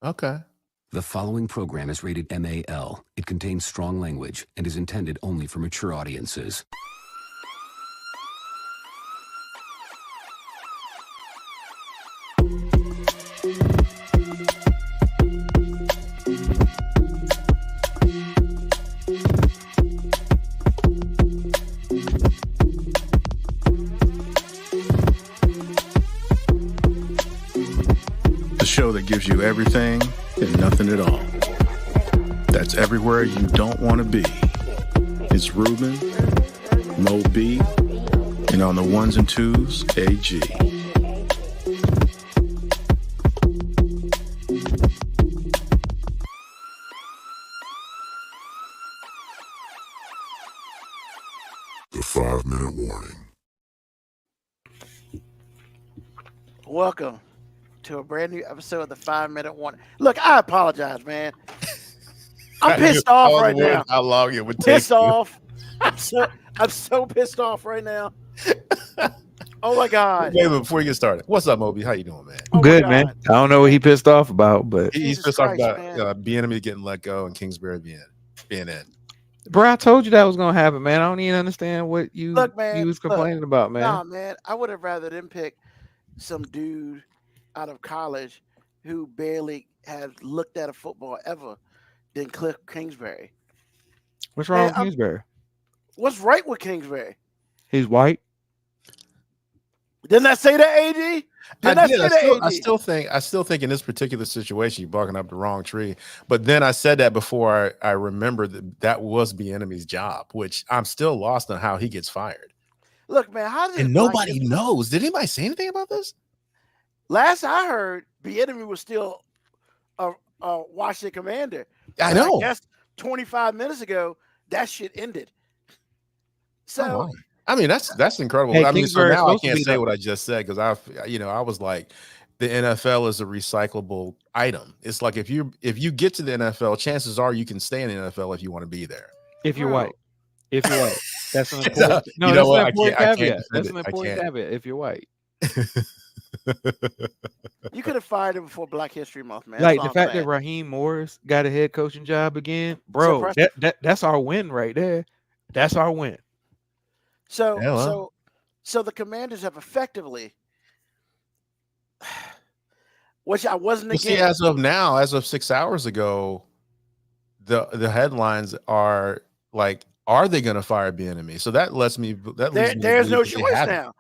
Okay. The following program is rated MAL. It contains strong language and is intended only for mature audiences. The show that gives you everything and nothing at all. That's everywhere you don't want to be. It's Ruben, Mo B, and on the ones and twos, AG. The 5-minute warning. Welcome to a brand new episode of the 5-minute warning. Look, I apologize, man. I'm pissed off right now. How long it would take? Pissed off. I'm so pissed off right now. Oh my god. Okay, but before you get started, what's up, Moby? How you doing, man? Oh my Good, God. man. I don't know what he pissed off about, but He's Jesus pissed off Christ, about man. Bieniemy getting let go and Kingsbury being in. bro, I told you that was gonna happen, man. I don't even understand what you Look, man, you was look. complaining about, man. Nah, man. I would have rather them pick some dude out of college who barely has looked at a football ever than Cliff Kingsbury. What's wrong Man, with Kingsbury? What's right with Kingsbury? He's white. Didn't I say that, AD? Didn't I say that, I AD? still think in this particular situation you're barking up the wrong tree. But then I said that before I remembered that was Bieniemy's job, which I'm still lost on how he gets fired. Look, man, how did And nobody knows. Did anybody say anything about this? Last I heard, Bieniemy was still a Washington Commander. I And know. I guess 25 minutes ago, that shit ended. So Oh, wow. I mean, that's incredible. Hey, I mean, so Kingsbury's now I supposed to can't be say the- what I just said because I was like, the NFL is a recyclable item. It's like if you get to the NFL, chances are you can stay in the NFL if you want to be there. If you're Bro. white. If you're white. That's an You important know that's what? an I important can't caveat. defend That's it. an I important can't. caveat if you're white. you could have fired him before Black History Month, man. Like That's the all I'm fact that saying. Raheem Morris got a head coaching job again, bro. impressive. That's our win right there. That's our win. So Yeah, well. so the Commanders have effectively, which I wasn't Well, see, against. as of now, as of 6 hours ago, the headlines are like, are they going to fire Bieniemy? So that leads me to There's no believe that they choice haven't. now.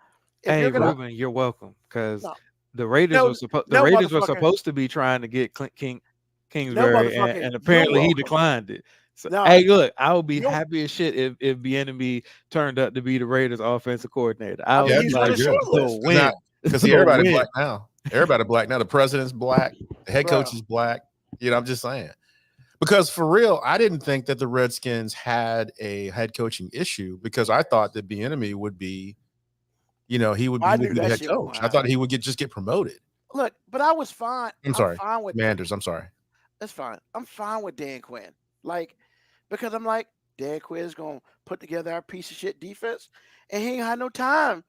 If Hey, you're gonna, Ruben, you're welcome. Because No. the Raiders No, were supposed no, were motherfucker. supposed to be trying to get Kingsbury, motherfucker, and you're apparently he welcome. declined it. So, No, hey, look, I would be you're- happy as shit if Bieniemy turned out to be the Raiders' offensive coordinator. I would Yeah, be he's like, on the good. short list. "So win." Because So everybody win. black now. Everybody black now. The president's black. The head Bro. coach is black. You know, I'm just saying. Because for real, I didn't think that the Redskins had a head coaching issue because I thought that Bieniemy would be, he would I be knew the that head shit coach. was I thought he would get promoted. Look, but I was fine. I'm sorry, fine with Commanders. I'm sorry. That's fine. I'm fine with Dan Quinn. Like, because I'm like, Dan Quinn's gonna put together our piece of shit defense, and he ain't had no time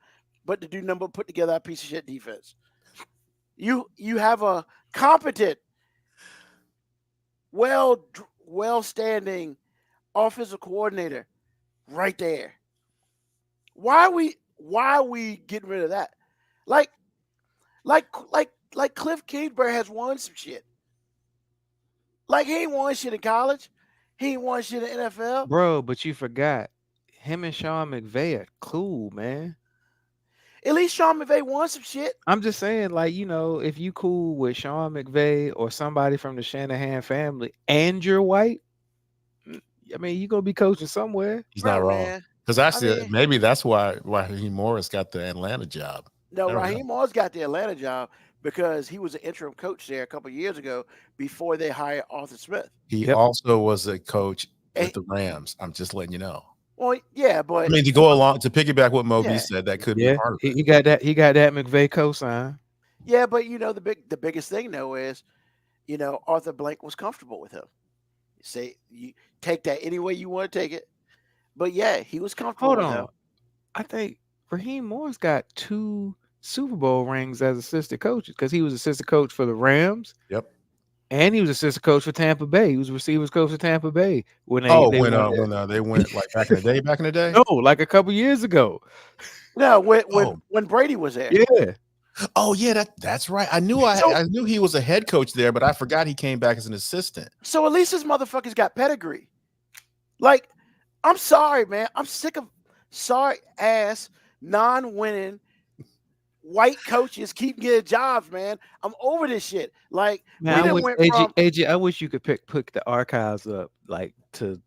but to do nothing but put together our piece of shit defense. You have a competent, well standing offensive coordinator right there. Why are we getting rid of that? Like Cliff Kingsbury has won some shit. Like he ain't won shit in college. He ain't won shit in NFL. Bro, but you forgot him and Sean McVay are cool, man. At least Sean McVay won some shit. I'm just saying, like, if you cool with Sean McVay or somebody from the Shanahan family and you're white, I mean, you're gonna be coaching somewhere. He's Bro, not wrong. man. Because actually, I mean- maybe that's why Raheem Morris got the Atlanta job. No, I don't know. Raheem Morris got the Atlanta job because he was an interim coach there a couple years ago before they hired Arthur Smith. He Yep. also was a coach Hey. with the Rams. I'm just letting you know. Well, yeah, but I mean, to go along to piggyback what Moby Yeah. said, that could be Yeah, part of it. he got that. He got that McVay cosign. yeah, but the biggest thing though is, Arthur Blank was comfortable with him. Say you take that any way you want to take it, but yeah, he was comfortable Hold with on, him. I think Raheem Morris got 2 Super Bowl rings as assistant coaches because he was assistant coach for the Rams Yep. And he was assistant coach for Tampa Bay. He was receivers coach for Tampa Bay when they Oh, they when won. they went like back in the day. Back in the day. No, like a couple years ago. No, Oh. when Brady was there. Yeah. Oh yeah, that's right. I knew I knew he was a head coach there, but I forgot he came back as an assistant. So at least this motherfucker's got pedigree. Like, I'm sorry, man. I'm sick of sorry ass non-winning white coaches keep getting jobs, man. I'm over this shit. Like, Man, we I done wish, went AJ, I wish you could pick the archives up like to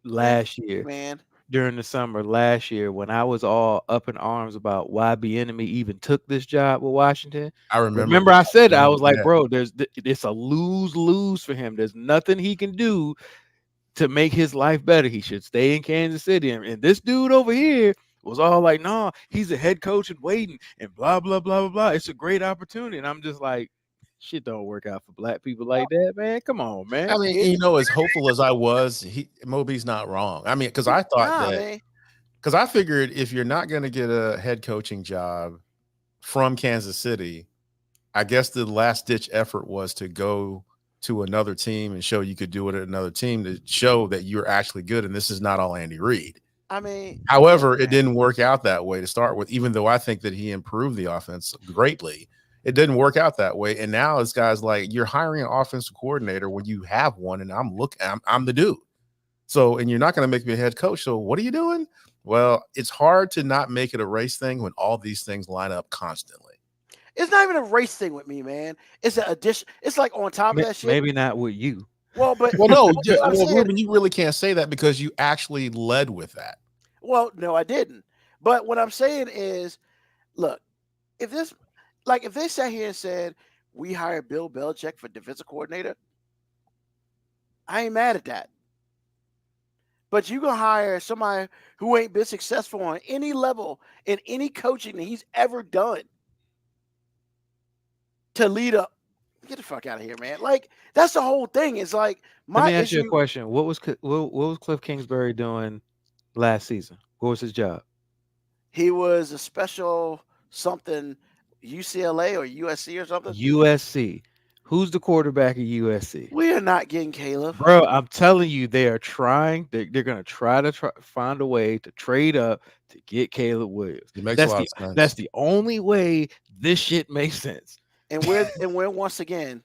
last year man. during the summer last year when I was all up in arms about why Bieniemy even took this job with Washington. I Remember I said I was like, yeah. bro, it's a lose-lose for him. There's nothing he can do to make his life better. He should stay in Kansas City. And this dude over here was all like, no, he's a head coach and waiting and blah, blah, blah, blah, blah. It's a great opportunity. And I'm just like, shit don't work out for black people like that, man. Come on, man. I mean, you know, as hopeful as I was, Moby's not wrong. I mean, because I thought because I figured if you're not going to get a head coaching job from Kansas City, I guess the last ditch effort was to go to another team and show you could do it at another team to show that you're actually good. And this is not all Andy Reid. I mean, however, it didn't work out that way to start with, even though I think that he improved the offense greatly. It didn't work out that way. And now this guy's like, you're hiring an offensive coordinator when you have one, and I'm the dude. So, and you're not going to make me a head coach. So what are you doing? Well, it's hard to not make it a race thing when all these things line up constantly. It's not even a race thing with me, man. It's an addition. It's like on top of that shit. Maybe not with you. Well, but no, Ruben, you really can't say that because you actually led with that. Well, no, I didn't. But what I'm saying is, look, if they sat here and said we hired Bill Belichick for defensive coordinator, I ain't mad at that. But you gonna hire somebody who ain't been successful on any level in any coaching that he's ever done to lead up. Get the fuck out of here, man. Like, that's the whole thing. It's like Let me ask you a question. What was Cliff Kingsbury doing last season? What was his job? He was a special something UCLA or USC or something. USC. Who's the quarterback at USC? We are not getting Caleb. Bro, I'm telling you, they are trying. They're going to try to find a way to trade up to get Caleb Williams. It makes a lot of sense. That's the only way this shit makes sense. And we're once again,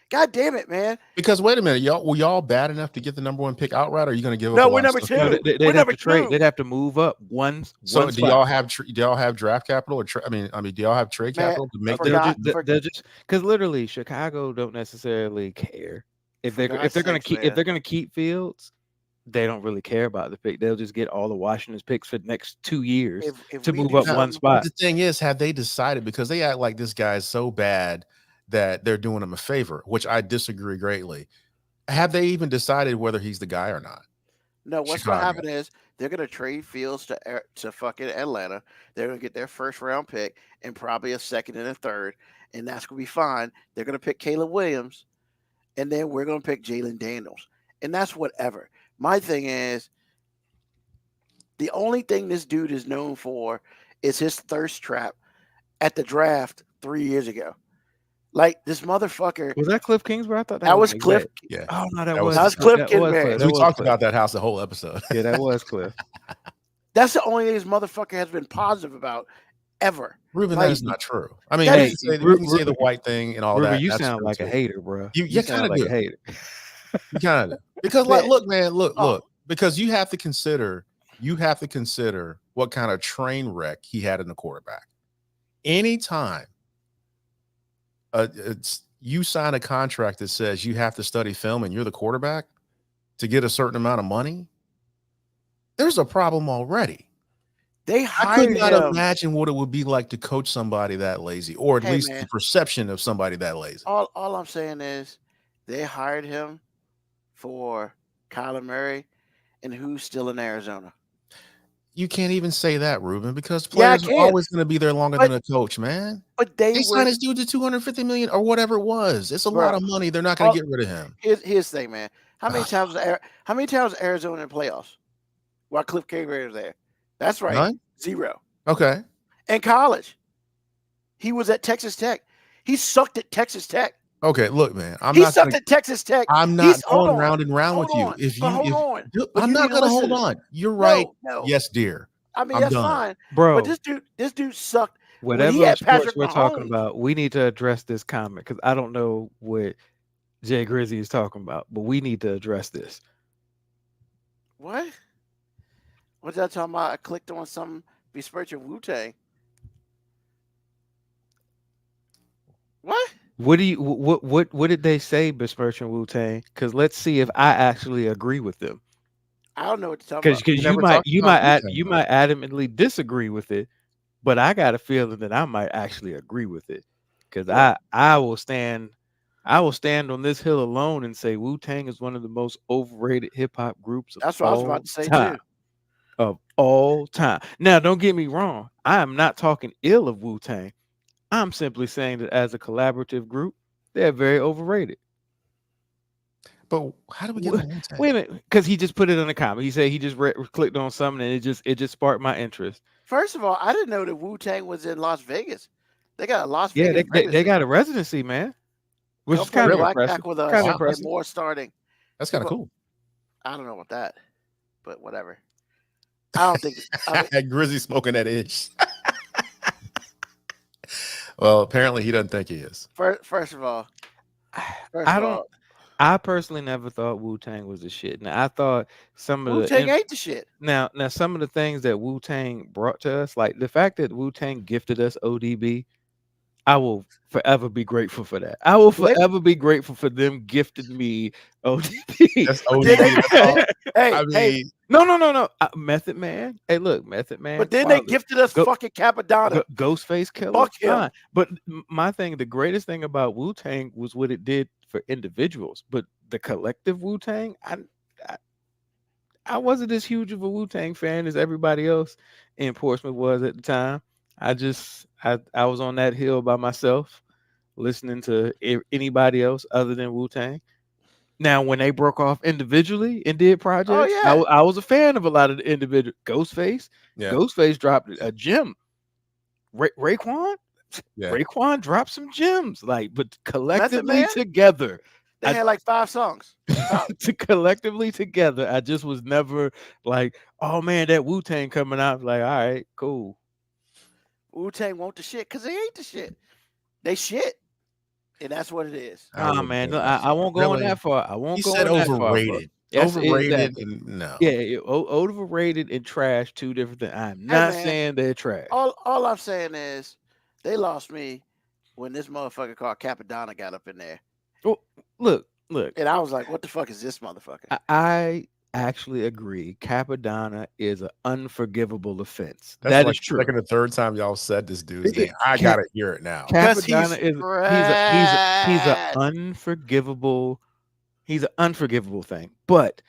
God damn it, man. Because wait a minute, were y'all bad enough to get the number one pick outright? Or are you going to give up? No, we're number two. No, they'd have to trade. They'd have to move up one. So one do y'all have draft capital or I mean, do y'all have trade capital to make they're just because literally Chicago don't necessarily care if they're going to keep Fields. They don't really care about the pick. They'll just get all the Washington's picks for the next 2 years to move up one spot. The thing is, have they decided, because they act like this guy is so bad that they're doing him a favor, which I disagree greatly. Have they even decided whether he's the guy or not? No, what's going to happen is they're going to trade Fields to fucking Atlanta. They're going to get their first round pick and probably a second and a third, and that's going to be fine. They're going to pick Caleb Williams, and then we're going to pick Jalen Daniels, and that's whatever. My thing is, the only thing this dude is known for is his thirst trap at the draft 3 years ago. Like, this motherfucker. Was that Cliff Kingsbury? I thought that was Cliff. Yeah. Oh, no, that was Cliff Kingsbury. We talked about that house the whole episode. Yeah, that was Cliff. That's the only thing this motherfucker has been positive about ever. Ruben, that is not true. I mean, you say the white thing and all Ruben, that. You sound like a hater, bro. You kind of like a hater. You kind of because, like, look, man, look, because you have to consider what kind of train wreck he had in the quarterback. Anytime you sign a contract that says you have to study film and you're the quarterback to get a certain amount of money, there's a problem already. I could not imagine what it would be like to coach somebody that lazy, or at least the perception of somebody that lazy. All I'm saying is they hired him for Kyler Murray, and who's still in Arizona? You can't even say that, Ruben, because players are always going to be there longer than a coach, man. But they signed his dude to $250 million or whatever it was. It's a lot of money. They're not going to get rid of him. Here's the thing, man. How many times was Arizona in the playoffs while Cliff Kingsbury was there? That's right. None? 0. Okay. In college, he was at Texas Tech. He sucked at Texas Tech. Okay, look, man. He sucked at Texas Tech. I'm not going round and round with you. On. I'm not going to hold on. You're right. No. Yes, dear. I mean, I'm that's done. fine, bro. But this dude sucked. Whatever sports we're Mahomes. talking about, we need to address this comment because I don't know what Jay Grizzy is talking about, but we need to address this. What? What's that talking about? I clicked on something besmirching Wu-Tang. What? What do you what did they say besmirching Wu-Tang? Because let's see if I actually agree with them. I don't know what you're talking about. Because you might adamantly disagree with it, but I got a feeling that I might actually agree with it. Because I will stand on this hill alone and say Wu-Tang is one of the most overrated hip hop groups That's what I was about to say too. Of all time. Now, don't get me wrong. I am not talking ill of Wu-Tang. I'm simply saying that as a collaborative group, they're very overrated. But how do we get on Wu-Tang? Wait a minute, because he just put it in the comment. He said he just clicked on something and it just sparked my interest. First of all, I didn't know that Wu-Tang was in Las Vegas. They got a Las Vegas. Yeah, they got a residency, man. Which is kind of impressive. With us, kind of impressive. More starting. That's kind of cool. I don't know about that, but whatever. I don't think Grizzy smoking that itch. Well, apparently he doesn't think he is. First of all, I personally never thought Wu-Tang was the shit. Now I thought some of Wu-Tang ain't the shit. Now some of the things that Wu-Tang brought to us, like the fact that Wu-Tang gifted us ODB, I will forever be grateful for that. I will forever be grateful for them gifting me ODB. That's ODB. Hey, no. Method Man. Hey, look, Method Man. But then they gifted us fucking Capadonna. Ghostface Killer. Fuck him. But the greatest thing about Wu-Tang was what it did for individuals. But the collective Wu-Tang, I wasn't as huge of a Wu-Tang fan as everybody else in Portsmouth was at the time. I was on that hill by myself, listening to anybody else other than Wu-Tang. Now, when they broke off individually and did projects, I was a fan of a lot of the individual. Ghostface, Ghostface dropped a gem. Raekwon, Raekwon dropped some gems. But collectively together, they had like 5 songs. Collectively together, I just was never like, oh man, that Wu-Tang coming out. Like, all right, cool. Wu-Tang won't the shit because they ain't the shit. They shit. And that's what it is. Man, I won't go on that far. I won't go on that far. Overrated. Overrated and no. Yeah, overrated and trash, two different things. I'm not saying they're trash. All I'm saying is they lost me when this motherfucker called Capadonna got up in there. Oh, look. And I was like, what the fuck is this motherfucker? I actually agree. Capadonna is an unforgivable offense. That's is true. Like the third time y'all said this dude's name. I gotta hear it now. Capadonna he's an unforgivable. He's an unforgivable thing. But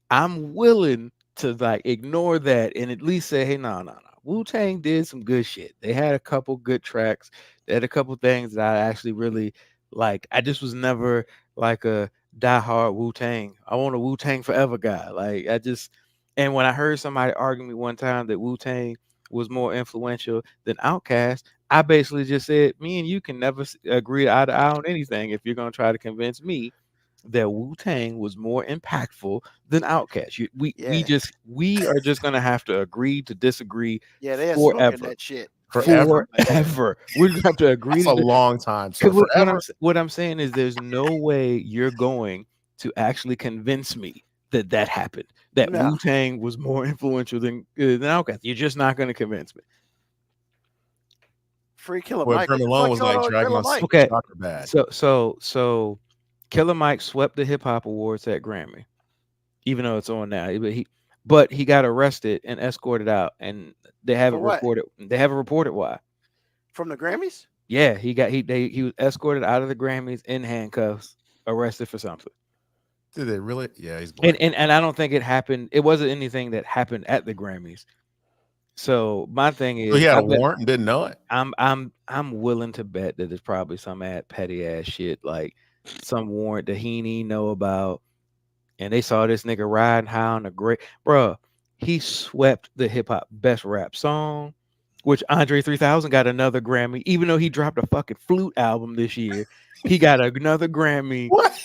I'm willing to ignore that and at least say, hey, no. Wu-Tang did some good shit. They had a couple good tracks. They had a couple things that I actually really liked. I just was never like a diehard Wu-Tang. I want a Wu-Tang forever guy. And when I heard somebody argue me one time that Wu-Tang was more influential than Outkast, I basically just said, me and you can never agree eye to eye on anything if you're going to try to convince me that Wu-Tang was more impactful than Outkast. We are just going to have to agree to disagree forever. That shit. Forever. We're going to have to agree. That's a long time. So what I'm saying is there's no way you're going to actually convince me that happened, that Wu-Tang was more influential than Outkast. You're just not going to convince me. Free Killer Mike. Malone was like dragging my okay. Bad. So Killer Mike swept the hip hop awards at Grammy, even though it's on now. But he got arrested and escorted out, and they haven't reported. They haven't reported why. From the Grammys? Yeah, he was escorted out of the Grammys in handcuffs, arrested for something. Did they really? Yeah, he's black. And I don't think it happened. It wasn't anything that happened at the Grammys. So my thing is, so he had a warrant and didn't know it. I'm willing to bet that there's probably some petty ass shit, like some warrant that he didn't know about, and they saw this nigga riding high on a great, bro. He swept the hip hop best rap song, which Andre 3000 got another Grammy, even though he dropped a fucking flute album this year. He got another Grammy. What?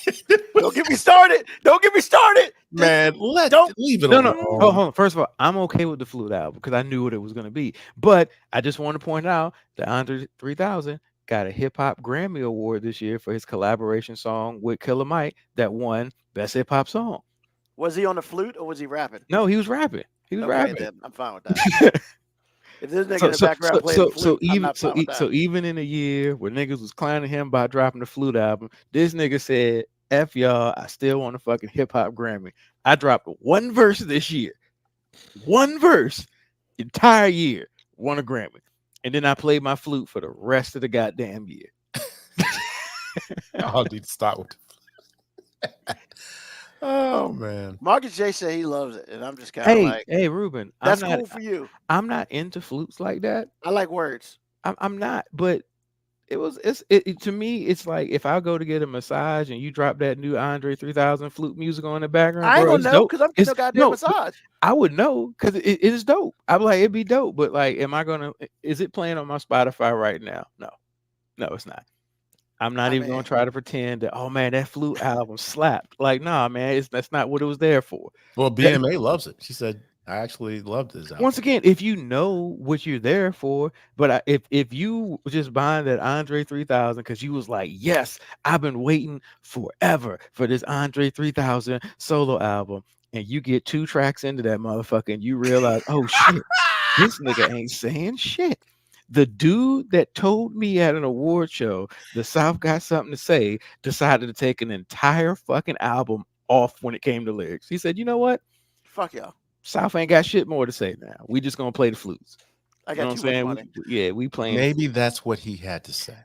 Don't get me started. Don't get me started. Man, leave it No. alone. Oh, hold on. First of all, I'm okay with the flute album because I knew what it was going to be. But I just want to point out that Andre 3000 got a hip hop Grammy award this year for his collaboration song with Killer Mike that won Best Hip Hop Song. Was he on the flute or was he rapping? No, he was rapping. He was Okay, rapping. then I'm fine with that. If this nigga in the background playing the flute, I'm not fine with that. even in a year where niggas was clowning him by dropping the flute album, this nigga said, F y'all, I still want a fucking hip hop Grammy. I dropped one verse this year. One verse, entire year, won a Grammy. And then I played my flute for the rest of the goddamn year. I'll need to stop with oh man. Marcus J said he loves it, and I'm just kind of like, Hey, Ruben, that's cool for you. I'm not into flutes like that. I like words. I'm not, but it's to me, it's like if I go to get a massage and you drop that new Andre 3000 flute music on the background, I ain't bro, gonna know because I'm getting no goddamn massage. I would know because it is dope. I'm like, it'd be dope, but like, is it playing on my Spotify right now? No, it's not. I'm not even gonna try to pretend that, oh man, that flute album slapped. Like, nah, man, that's not what it was there for. Well, BMA loves it. She said, I actually loved this album. Once again, if you know what you're there for, but if you were just buying that Andre 3000 because you was like, yes, I've been waiting forever for this Andre 3000 solo album, and you get 2 tracks into that motherfucker and you realize, oh shit, this nigga ain't saying shit. The dude that told me at an award show the South got something to say decided to take an entire fucking album off when it came to lyrics. He said, you know what? Fuck y'all. South ain't got shit more to say now. We just gonna play the flutes. I got too much money. We playing. Maybe that's what he had to say.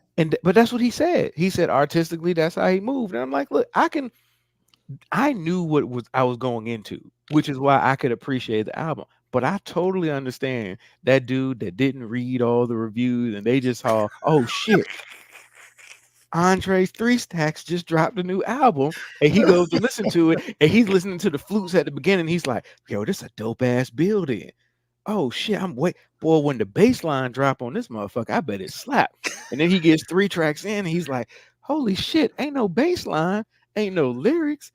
But that's what he said. He said artistically, that's how he moved. And I'm like, look, I knew what I was going into, which is why I could appreciate the album. But I totally understand that dude that didn't read all the reviews and they just saw, oh shit, Andre 3 Stacks just dropped a new album, and he goes to listen to it, and he's listening to the flutes at the beginning. He's like, yo, this a dope ass build in. Oh shit, boy, when the bass line drop on this motherfucker, I bet it slap. And then he gets 3 tracks in, and he's like, holy shit, ain't no bass line, ain't no lyrics.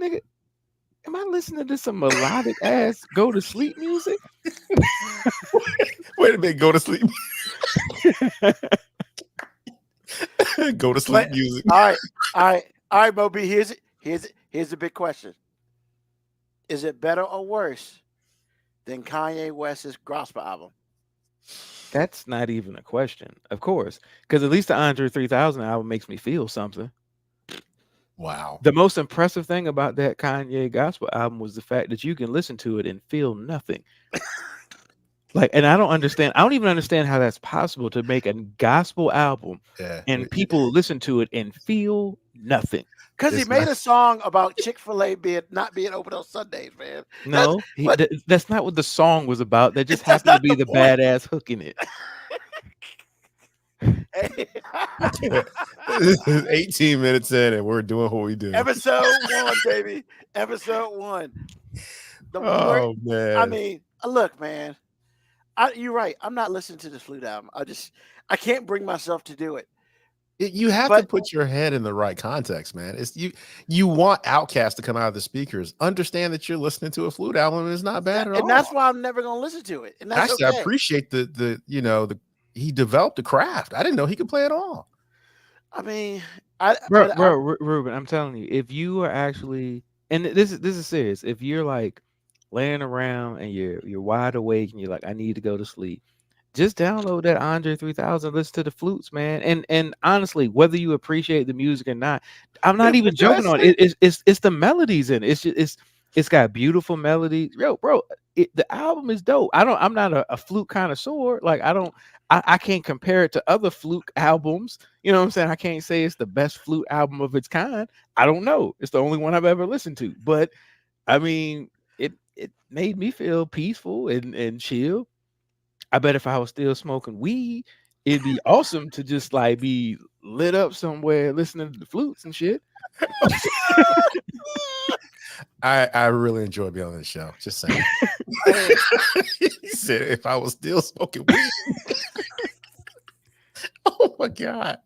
Nigga, am I listening to some melodic ass go to sleep music? Wait a minute, go to sleep. Go to sleep music. All right, Moby. Here's the big question. Is it better or worse than Kanye West's gospel album? That's not even a question, of course, because at least the Andre 3000 album makes me feel something. Wow. The most impressive thing about that Kanye gospel album was the fact that you can listen to it and feel nothing. And I don't even understand how that's possible to make a gospel album and people listen to it and feel nothing. Because he made a song about Chick-fil-A not being open on Sundays, man. No, that's not what the song was about. That just happened to be the badass hook in it. This is 18 minutes in and we're doing what we do. Episode 1, baby. Episode 1. Man. I mean, look, man. You're right. I'm not listening to this flute album. I can't bring myself to do it. You have to put your head in the right context, man. It's you want Outkast to come out of the speakers. Understand that you're listening to a flute album and it's not bad at all. And that's why I'm never gonna listen to it. And that's actually, I appreciate he developed the craft. I didn't know he could play at all. I mean, Ruben, I'm telling you, if you are actually, and this is serious, if you're like laying around and you're wide awake and you're like, I need to go to sleep, just download that Andre 3000, listen to the flutes, man. And honestly, whether you appreciate the music or not, I'm not even joking on it. It's the melodies in it. It's got beautiful melodies. Yo, bro, the album is dope. I'm not a flute connoisseur. Like I can't compare it to other flute albums. You know what I'm saying? I can't say it's the best flute album of its kind. I don't know. It's the only one I've ever listened to. But I mean, it made me feel peaceful and chill. I bet if I was still smoking weed, it'd be awesome to just like be lit up somewhere listening to the flutes and shit. I really enjoy being on this show. Just saying. He said, "If I was still smoking weed." Oh my god!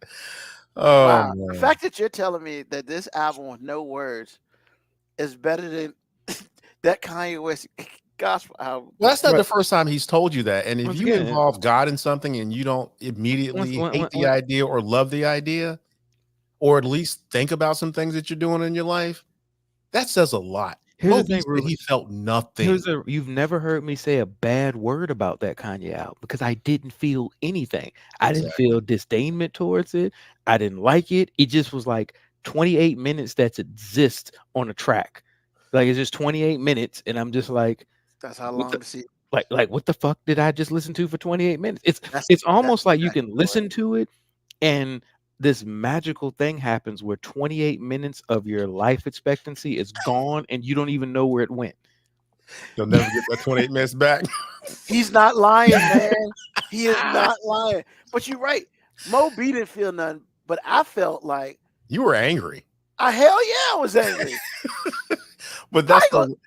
Oh Wow. The man. fact that you're telling me that this album with no words is better than that Kanye West gospel album. Well, that's not Right. the first time he's told you that. And if Once you again, involve God in something and you don't immediately hate the idea or love the idea, or at least think about some things that you're doing in your life, that says a lot. Here's the Moby thing, said Ruben. he felt nothing. You've never heard me say a bad word about that Kanye album because I didn't feel anything. I didn't feel disdainment towards it. I didn't like it. It just was like 28 minutes that exist on a track. Like it's just 28 minutes, and I'm just like, That's how what long the, to see. like what the fuck did I just listen to for 28 minutes? It's That's almost like you exactly can what. listen to it and this magical thing happens where 28 minutes of your life expectancy is gone and you don't even know where it went. You'll never get that 28 minutes back. He's not lying, man. He is not lying. But you're right. Mo B didn't feel nothing, but I felt like You were angry, hell yeah, I was angry. but that's How the you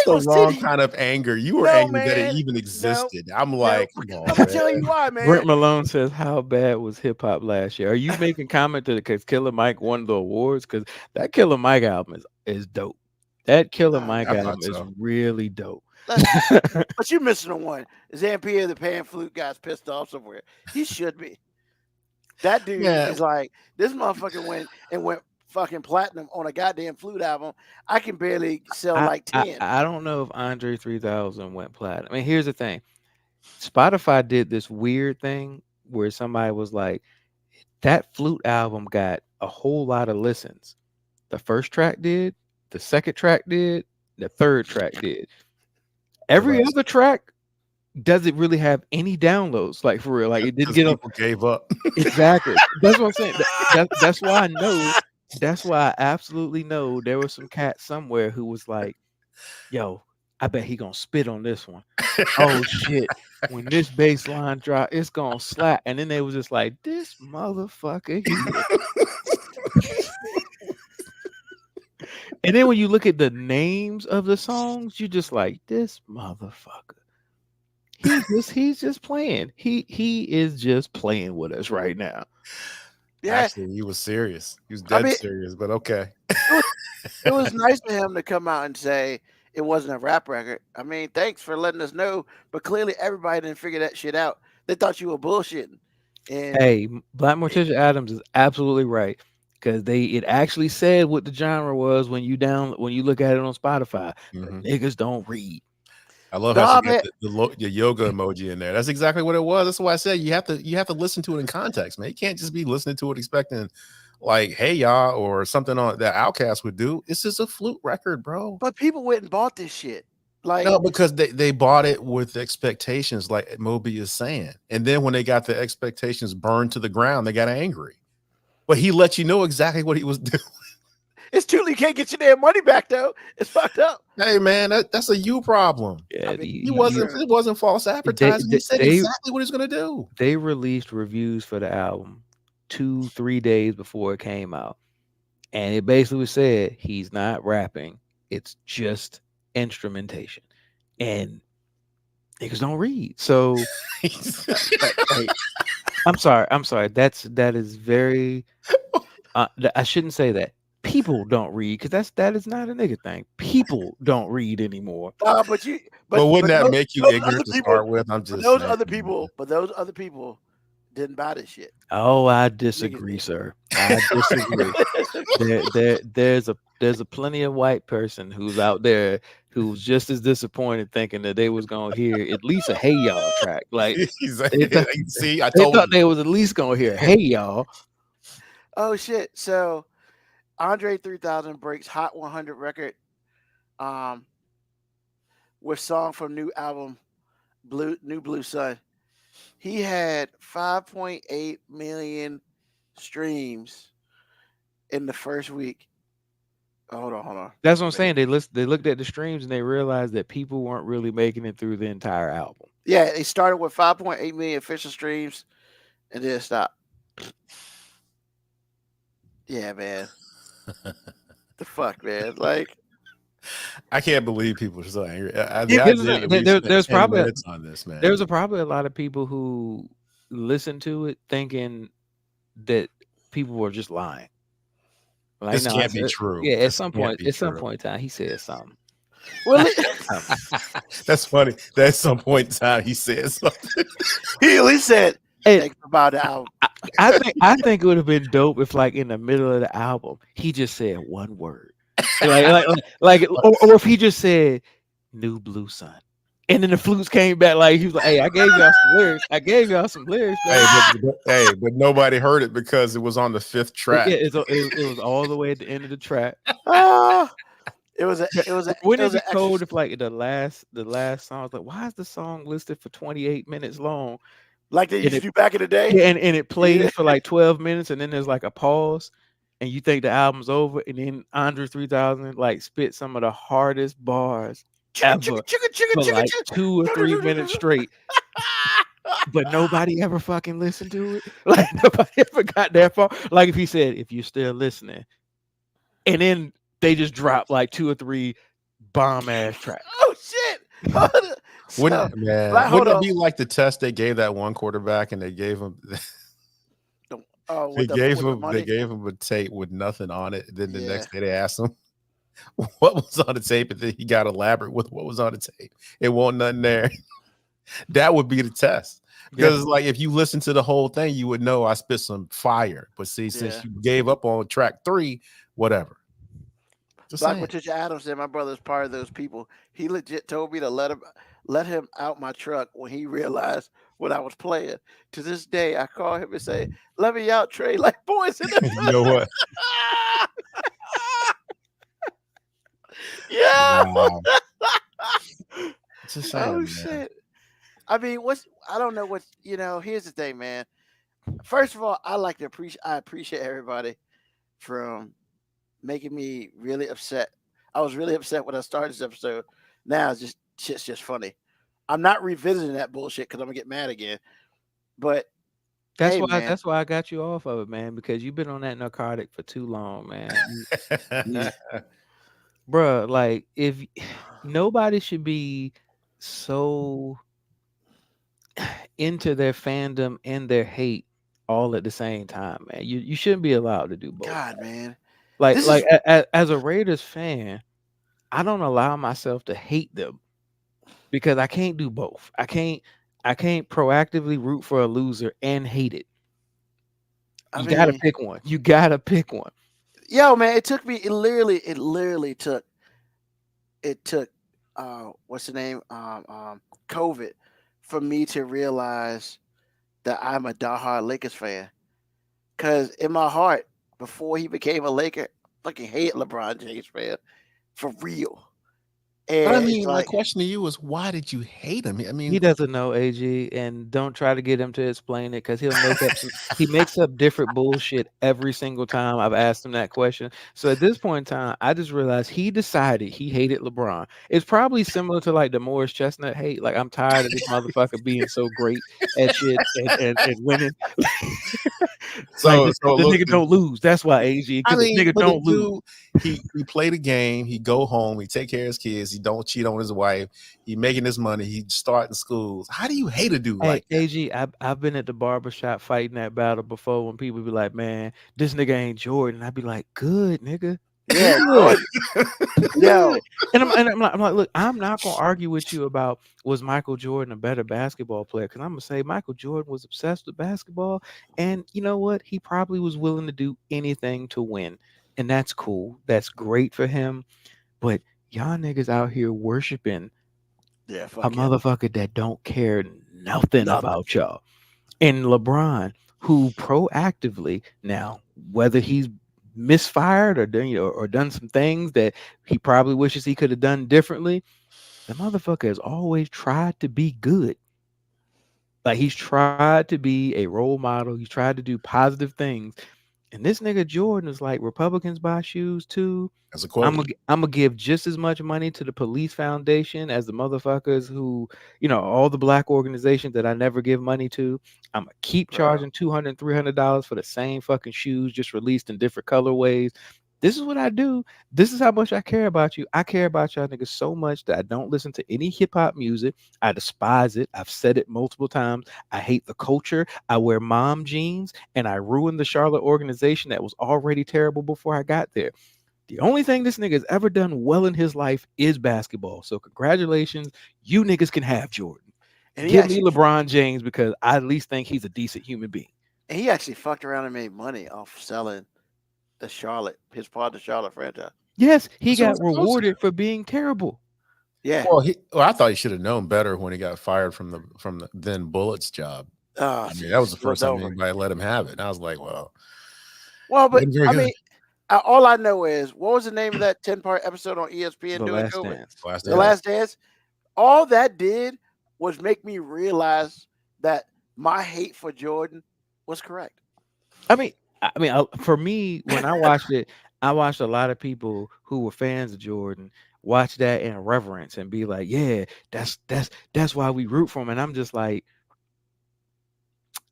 gonna sit wrong here- kind of anger. You were No, angry that man. it even No. existed. I'm like, come on, I'm gonna tell man. you why, man. Brent Malone says, "How bad was hip hop last year?" Are you making comment to because Killer Mike won the awards? Because that Killer Mike album is dope. That Killer Mike I thought album is so. really dope. But you're missing the one. Zampier, the pan flute guy's pissed off somewhere. He should be. That dude Yeah. is like, this motherfucker went fucking platinum on a goddamn flute album. I can barely sell like 10. I don't know if Andre 3000 went platinum. I mean, here's the thing. Spotify did this weird thing where somebody was like, that flute album got a whole lot of listens. The first track did, the second track did, the third track did. Every rest. other track doesn't really have any downloads, like for real. Like it didn't 'Cause get people gave up. exactly. That's what I'm saying. That's why I know. That's why I absolutely know there was some cat somewhere who was like, "Yo, I bet he gonna spit on this one. Oh shit! When this bass line drop, it's gonna slap." And then they was just like, "This motherfucker." And then when you look at the names of the songs, you just like, "This motherfucker." He's just playing. He is just playing with us right now. Yeah, Actually, he was serious. He was dead serious, but okay. it was nice for him to come out and say it wasn't a rap record. I mean, thanks for letting us know. But clearly, everybody didn't figure that shit out. They thought you were bullshitting. And Hey, Black Morticia Adams is absolutely right because it actually said what the genre was when you look at it on Spotify. Mhm. Niggas don't read. I love how she got the yoga emoji in there. That's exactly what it was. That's why I said you have to listen to it in context, man. You can't just be listening to it expecting like, "Hey y'all," or something on that Outkast would do. It's just a flute record, bro. but people went and bought this shit. Like, No, because they bought it with expectations, like Moby is saying, and then when they got the expectations burned to the ground, they got angry. But he let you know exactly what he was doing. it's too late. You can't get your damn money back though. It's fucked up. Hey man, that's a you problem. Yeah, I mean, It wasn't false advertising. He said exactly what he's gonna do. They released reviews for the album 2-3 days before it came out, and it basically said he's not rapping; it's just instrumentation, and niggas don't read. So, like, I'm sorry. That is very. I shouldn't say that. People don't read because that is not a nigga thing. People don't read anymore. But wouldn't that those- make you those ignorant other to people- start with? I'm just But those saying. other people didn't buy this shit. Oh, I disagree, sir. I disagree. There's a plenty of white person who's out there who's just as disappointed, thinking that they was gonna hear at least a "Hey Y'all" track. Like See, I they told thought you. they was at least gonna hear "Hey Y'all." Oh shit! So Andre 3000 breaks Hot 100 record, with song from new album, New Blue Sun. He had 5.8 million streams in the first week. Hold on. That's what I'm saying. They looked at the streams and they realized that people weren't really making it through the entire album. Yeah, they started with 5.8 million official streams, and then stopped. Yeah, man. The fuck, man. Like, I can't believe people are so angry. The Because idea that we spent there's 10 probably minutes on this, man. there's probably a lot of people who listen to it thinking that people were just lying. Like, This no, can't be true. Yeah, at This some can't point, be at some true. point in time, he said something. Well, That's funny. At some point in time, he said something. he at least said Hey, thanks about the album. I think it would have been dope if, like, in the middle of the album, he just said one word, or if he just said "New Blue Sun," and then the flutes came back, like he was like, "Hey, I gave y'all some lyrics. I gave y'all some lyrics." But nobody heard it because it was on the 5th track. Yeah, it was all the way at the end of the track. It was a Wouldn't it be cold if, like, the last song was like, why is the song listed for 28 minutes long? like they used to do back in the day? Yeah, and it plays for like 12 minutes, and then there's like a pause, and you think the album's over, and then Andre 3000 like spit some of the hardest bars ever for like 2 or 3 minutes straight. But nobody ever fucking listened to it. Like, nobody ever got that far. Like, if he said, "If you're still listening," and then they just dropped like 2 or 3 bomb ass tracks. Oh shit! Wouldn't it be like the test they gave that one quarterback, and they gave him they gave him a tape with nothing on it. Then the next day they asked him what was on the tape, and then he got elaborate with what was on the tape. It wasn't nothing there. That would be the test. Because like, if you listen to the whole thing, you would know I spit some fire. But see, since you gave up on track 3, whatever. Like Patricia Adams said, my brother's part of those people. He legit told me to let him out my truck when he realized what I was playing. To this day, I call him and say, "Let me out, Trey." Like, boys in the You know what? Yeah. Wow. It's a shame, man. Shit. I mean, I don't know what, here's the thing, man. First of all, I appreciate everybody from making me really upset. I was really upset when I started this episode. Now shit's just funny. I'm not revisiting that bullshit because I'm gonna get mad again. But that's why I got you off of it, man, because you've been on that narcotic for too long, man. Bruh, like, if nobody should be so into their fandom and their hate all at the same time, man. You shouldn't be allowed to do both. God, man. As a Raiders fan, I don't allow myself to hate them because I can't do both. I can't proactively root for a loser and hate it. You gotta pick one. You gotta pick one. Yo, man, it literally took what's the name? COVID for me to realize that I'm a diehard Lakers fan. Cause in my heart, before he became a Laker, I fucking hate LeBron James, man. For real. And but I mean, my question to you is, why did you hate him? I mean, he doesn't know, AG, and don't try to get him to explain it because he makes up different bullshit every single time I've asked him that question. So at this point in time, I just realized he decided he hated LeBron. It's probably similar to like the Morris Chestnut hate. Like, I'm tired of this motherfucker being so great at shit and winning. So the nigga don't lose. That's why, AG. I mean, the nigga don't lose. He play the game. He go home. He take care of his kids. He don't cheat on his wife. He making his money. He starting schools. How do you hate a dude like that? AG, I've been at the barbershop fighting that battle before when people be like, "Man, this nigga ain't Jordan." I'd be like, "Good, nigga." Yeah, good. Yo. And I'm like, look, I'm not gonna argue with you about was Michael Jordan a better basketball player, because I'm gonna say Michael Jordan was obsessed with basketball, and you know what? He probably was willing to do anything to win, and that's cool. That's great for him. But y'all niggas out here worshiping a motherfucker that don't care nothing about y'all. And LeBron, who proactively, now whether he's misfired or done some things that he probably wishes he could have done differently, the motherfucker has always tried to be good. Like, he's tried to be a role model. He's tried to do positive things. And this nigga Jordan is like, Republicans buy shoes too. As a quote, I'm gonna give just as much money to the police foundation as the motherfuckers who, all the black organizations that I never give money to. I'm gonna keep charging $200, $300 for the same fucking shoes, just released in different colorways. This is what I do. This is how much I care about you. I care about y'all niggas so much that I don't listen to any hip hop music. I despise it. I've said it multiple times. I hate the culture. I wear mom jeans and I ruined the Charlotte organization that was already terrible before I got there. The only thing this nigga has ever done well in his life is basketball. So congratulations. You niggas can have Jordan. And he Give me actually, LeBron James because I at least think he's a decent human being. and he actually fucked around and made money off selling his part of the Charlotte franchise. Yes, he That's what got it's supposed to rewarded for being terrible. Yeah. Well, I thought he should have known better when he got fired from the then Bullets job. Oh, I mean, that was the first time over. anybody let him have it. And I was like, well, Well, but wasn't very I good. mean, all I know is what was the name of that 10-part episode on ESPN The during Last COVID? Dance. The Last Dance. All that did was make me realize that my hate for Jordan was correct. I mean, for me, when I watched it, I watched a lot of people who were fans of Jordan watch that in reverence and be like, "Yeah, that's why we root for him." And I'm just like,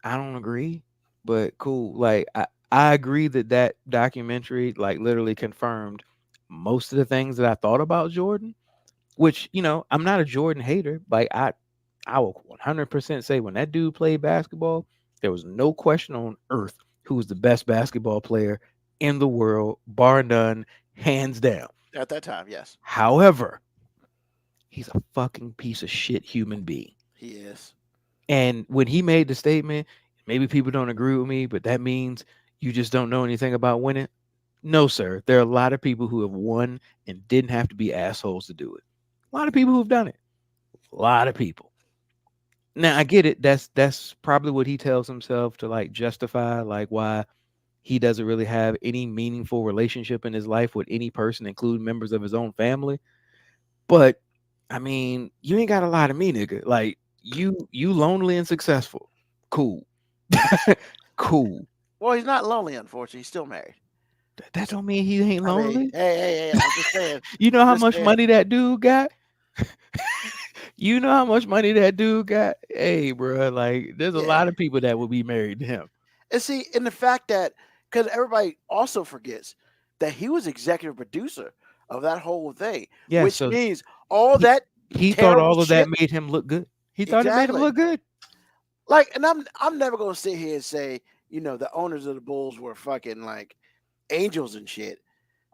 I don't agree, but cool. Like, I agree that documentary like literally confirmed most of the things that I thought about Jordan. Which, you know, I'm not a Jordan hater. Like, I will 100% say when that dude played basketball, there was no question on earth who was the best basketball player in the world, bar none, hands down. At that time, yes, However, he's a fucking piece of shit human being. he is. And when he made the statement, maybe people don't agree with me, but that means you just don't know anything about winning. No, sir. There are a lot of people who have won and didn't have to be assholes to do it. A lot of people who've done it. A lot of people. Now I get it. That's probably what he tells himself to like justify like why he doesn't really have any meaningful relationship in his life with any person, including members of his own family. But I mean, you ain't got a lie to me, nigga. Like you lonely and successful. Cool. Cool. Well, he's not lonely, unfortunately. He's still married. That don't mean he ain't I lonely. mean, hey, I'm just saying. You know how Just much saying. money that dude got? You know how much money that dude got? Hey, bro, like there's a lot of people that would be married to him. And see, in the fact that, because everybody also forgets that he was executive producer of that whole thing, Yeah, which so means all that he thought all terrible of that shit- made him look good. He thought it made him Exactly. look good. like, and I'm never gonna sit here and say, you know, the owners of the Bulls were fucking like angels and shit.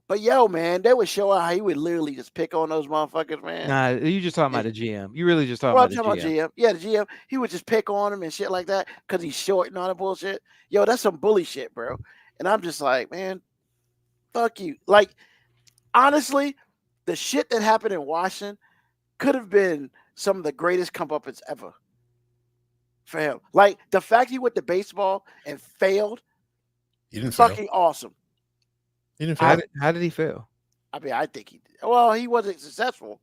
But yo, man, they would show out how he would literally just pick on those motherfuckers, man. Nah, you just talking about the GM. You really just talking Well, about I'm the talking GM. about GM. Yeah, the GM. He would just pick on him and shit like that because he's short and all that bullshit. Yo, that's some bully shit, bro. And I'm just like, man, fuck you. Like, honestly, the shit that happened in Washington could have been some of the greatest comeuppance ever for him. Like the fact he went to baseball and failed, He didn't fail. fucking awesome. He didn't How fail. did he fail? I mean, I think he did. Well, he wasn't successful.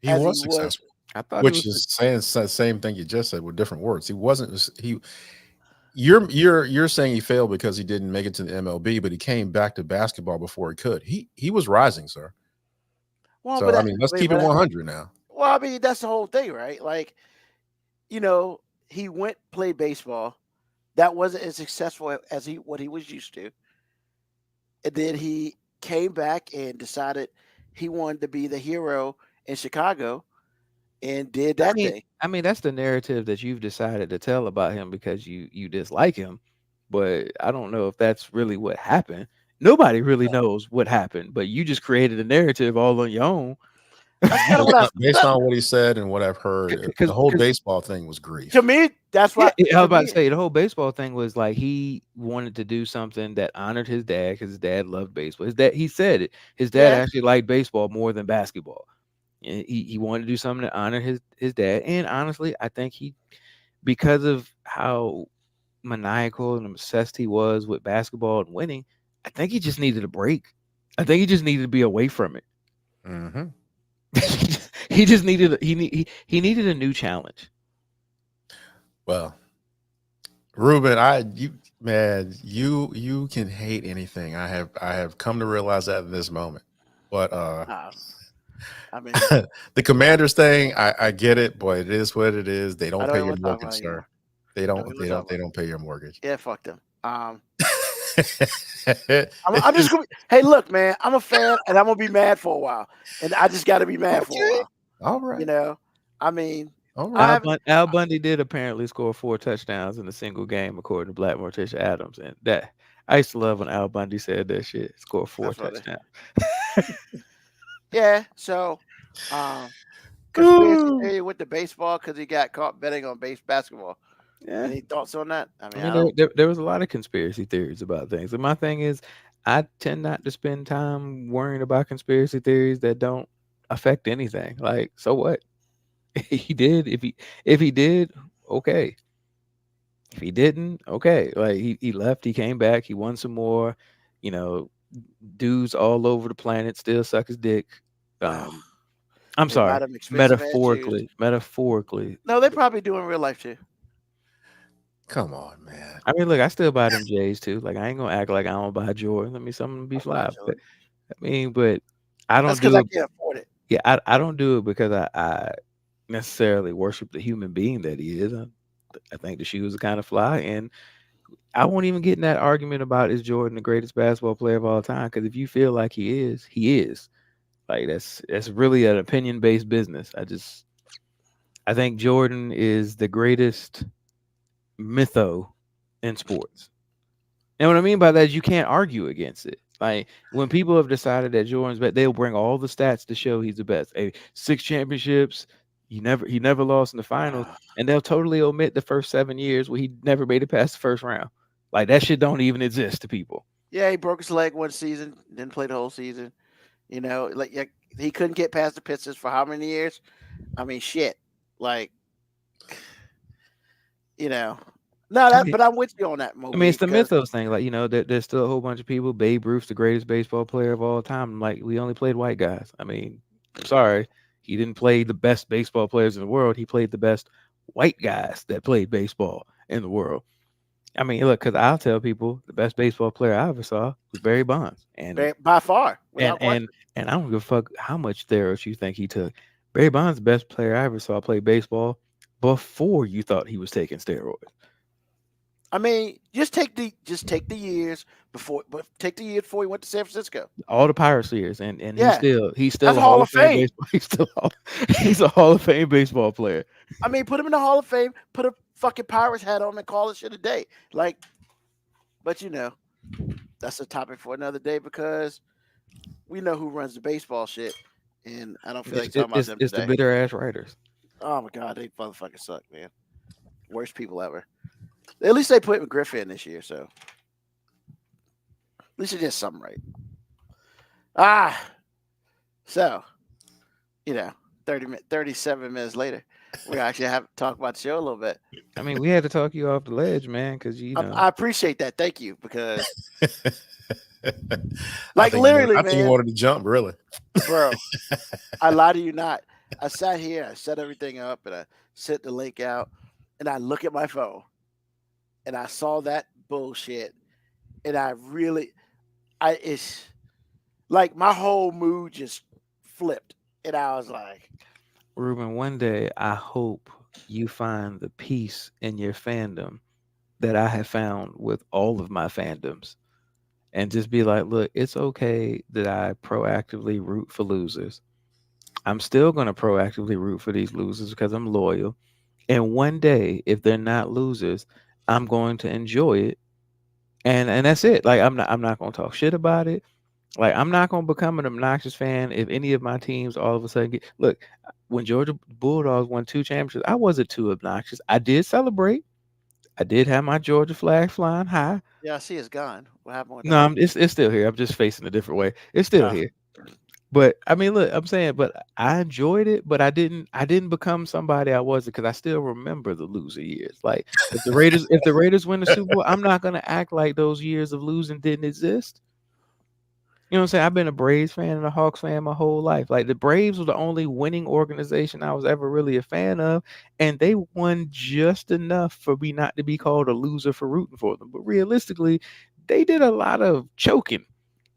He as he was was- successful. I thought Which it was, is saying the same thing you just said with different words. He wasn't. You're saying he failed because he didn't make it to the MLB, but he came back to basketball before he could. He was rising, sir. Well, So but I mean, let's keep it 100 now. Well, I mean, that's the whole thing, right? Like, you know, he played baseball. That wasn't as successful as what he was used to. And then he came back and decided he wanted to be the hero in Chicago and did that thing. I mean, that's the narrative that you've decided to tell about him because you dislike him. But I don't know if that's really what happened. Nobody really knows what happened, but you just created a narrative all on your own. That's kind of what I Based on what he said and what I've heard, the whole 'cause- baseball thing was grief. to me, that's why I was to about me- to say the whole baseball thing was like he wanted to do something that honored his dad because his dad loved baseball. His dad, he said it. His dad Yeah. actually liked baseball more than basketball. And he wanted to do something to honor his dad. And honestly, I think because of how maniacal and obsessed he was with basketball and winning, I think he just needed a break. I think he just needed to be away from it. Mm-hmm. He just needed he needed a new challenge. Well, Ruben, you can hate anything. I have come to realize that in this moment. But I mean, the Commanders thing, I get it, but it is what it is. They I don't don't pay even your wanna talk mortgage, about it sir. anymore. They Don't even don't talk about pay your mortgage. yeah, fuck them. I'm just gonna. Hey, look, man. I'm a fan, and I'm gonna be mad for a while, and I just got to be mad for a Okay. while. All right. You know, I mean, All I right. haven't. Al Bundy did apparently score 4 touchdowns in a single game, according to Black Morticia Adams, and that I used to love when Al Bundy said that shit. Score 4 That's funny. touchdowns. Yeah. So, conspiracy theory with the baseball because he got caught betting on basketball. Yeah. Any thoughts on that? I mean, I mean, there was a lot of conspiracy theories about things. And my thing is, I tend not to spend time worrying about conspiracy theories that don't affect anything. Like, so what? He did. If he did, okay. If he didn't, okay. Like he left, he came back, he won some more. You know, dudes all over the planet still suck his dick. I'm they buy sorry, them expensive ass shoes. metaphorically. No, they probably do in real life too. Come on, man. I mean, look, I still buy them J's too. Like, I ain't gonna act like I don't buy Jordan. Let me something be I buy fly. But, Jordan. I mean, but I don't That's do because I it. can't afford it. Yeah, I don't do it because I necessarily worship the human being that he is. I think the shoes are kind of fly, and I won't even get in that argument about is Jordan the greatest basketball player of all time? Because if you feel like he is, he is. Like that's really an opinion based business. I think Jordan is the greatest mytho in sports. And what I mean by that is you can't argue against it. Like when people have decided that Jordan's best, they'll bring all the stats to show he's the best. 6 championships. He never lost in the finals, and they'll totally omit the first 7 years where he never made it past the first round. Like that shit don't even exist to people. Yeah, he broke his leg one season, didn't play the whole season. You know, like he couldn't get past the Pistons for how many years? I mean, shit. Like, you know, but I'm with you on that. I mean, it's the mythos thing. Like, you know, there's still a whole bunch of people. Babe Ruth's the greatest baseball player of all time. Like, we only played white guys. I mean, I'm sorry. He didn't play the best baseball players in the world. He played the best white guys that played baseball in the world. I mean, look, because I'll tell people the best baseball player I ever saw was Barry Bonds, and by far, and I don't give a fuck how much steroids you think he took. Barry Bonds, the best player I ever saw play baseball before you thought he was taking steroids. I mean, just take the years before, take the year before he went to San Francisco. All the Pirates years, and Yeah. he's still That's a Hall of Fame. He's a Hall of Fame baseball player. I mean, put him in the Hall of Fame. Put a fucking Pirates hat on and call it shit a day. Like, but you know, that's a topic for another day because we know who runs the baseball shit, and I don't feel like talking about them It's today. the bitter ass writers. Oh my god, they motherfuckers suck, man. Worst people ever. At least they put Griffin in this year, so at least they did something right. So you know, 37 minutes later, we actually have to talk about the show a little bit. I mean, we had to talk you off the ledge, man, because you know. I appreciate that. Thank you, because I think man, you wanted to jump, really, bro. I lie to you not. I sat here, I set everything up, and I sent the link out, and I look at my phone, and I saw that bullshit, and it's like my whole mood just flipped, and I was like, Ruben, one day I hope you find the peace in your fandom that I have found with all of my fandoms, and just be like, look, it's okay that I proactively root for losers. I'm still going to proactively root for these losers because I'm loyal. And one day, if they're not losers, I'm going to enjoy it. And that's it. Like, I'm not going to talk shit about it. Like, I'm not going to become an obnoxious fan if any of my teams all of a sudden look, when Georgia Bulldogs won 2 championships, I wasn't too obnoxious. I did celebrate. I did have my Georgia flag flying high. yeah, I see it's gone. What happened with No, that? it's still here. I'm just facing a different way. It's still here. But I mean, look, I'm saying, but I enjoyed it, but I didn't become somebody I wasn't, because I still remember the loser years. Like if the Raiders win the Super Bowl, I'm not gonna act like those years of losing didn't exist. You know what I'm saying? I've been a Braves fan and a Hawks fan my whole life. Like the Braves were the only winning organization I was ever really a fan of, and they won just enough for me not to be called a loser for rooting for them. But realistically, they did a lot of choking.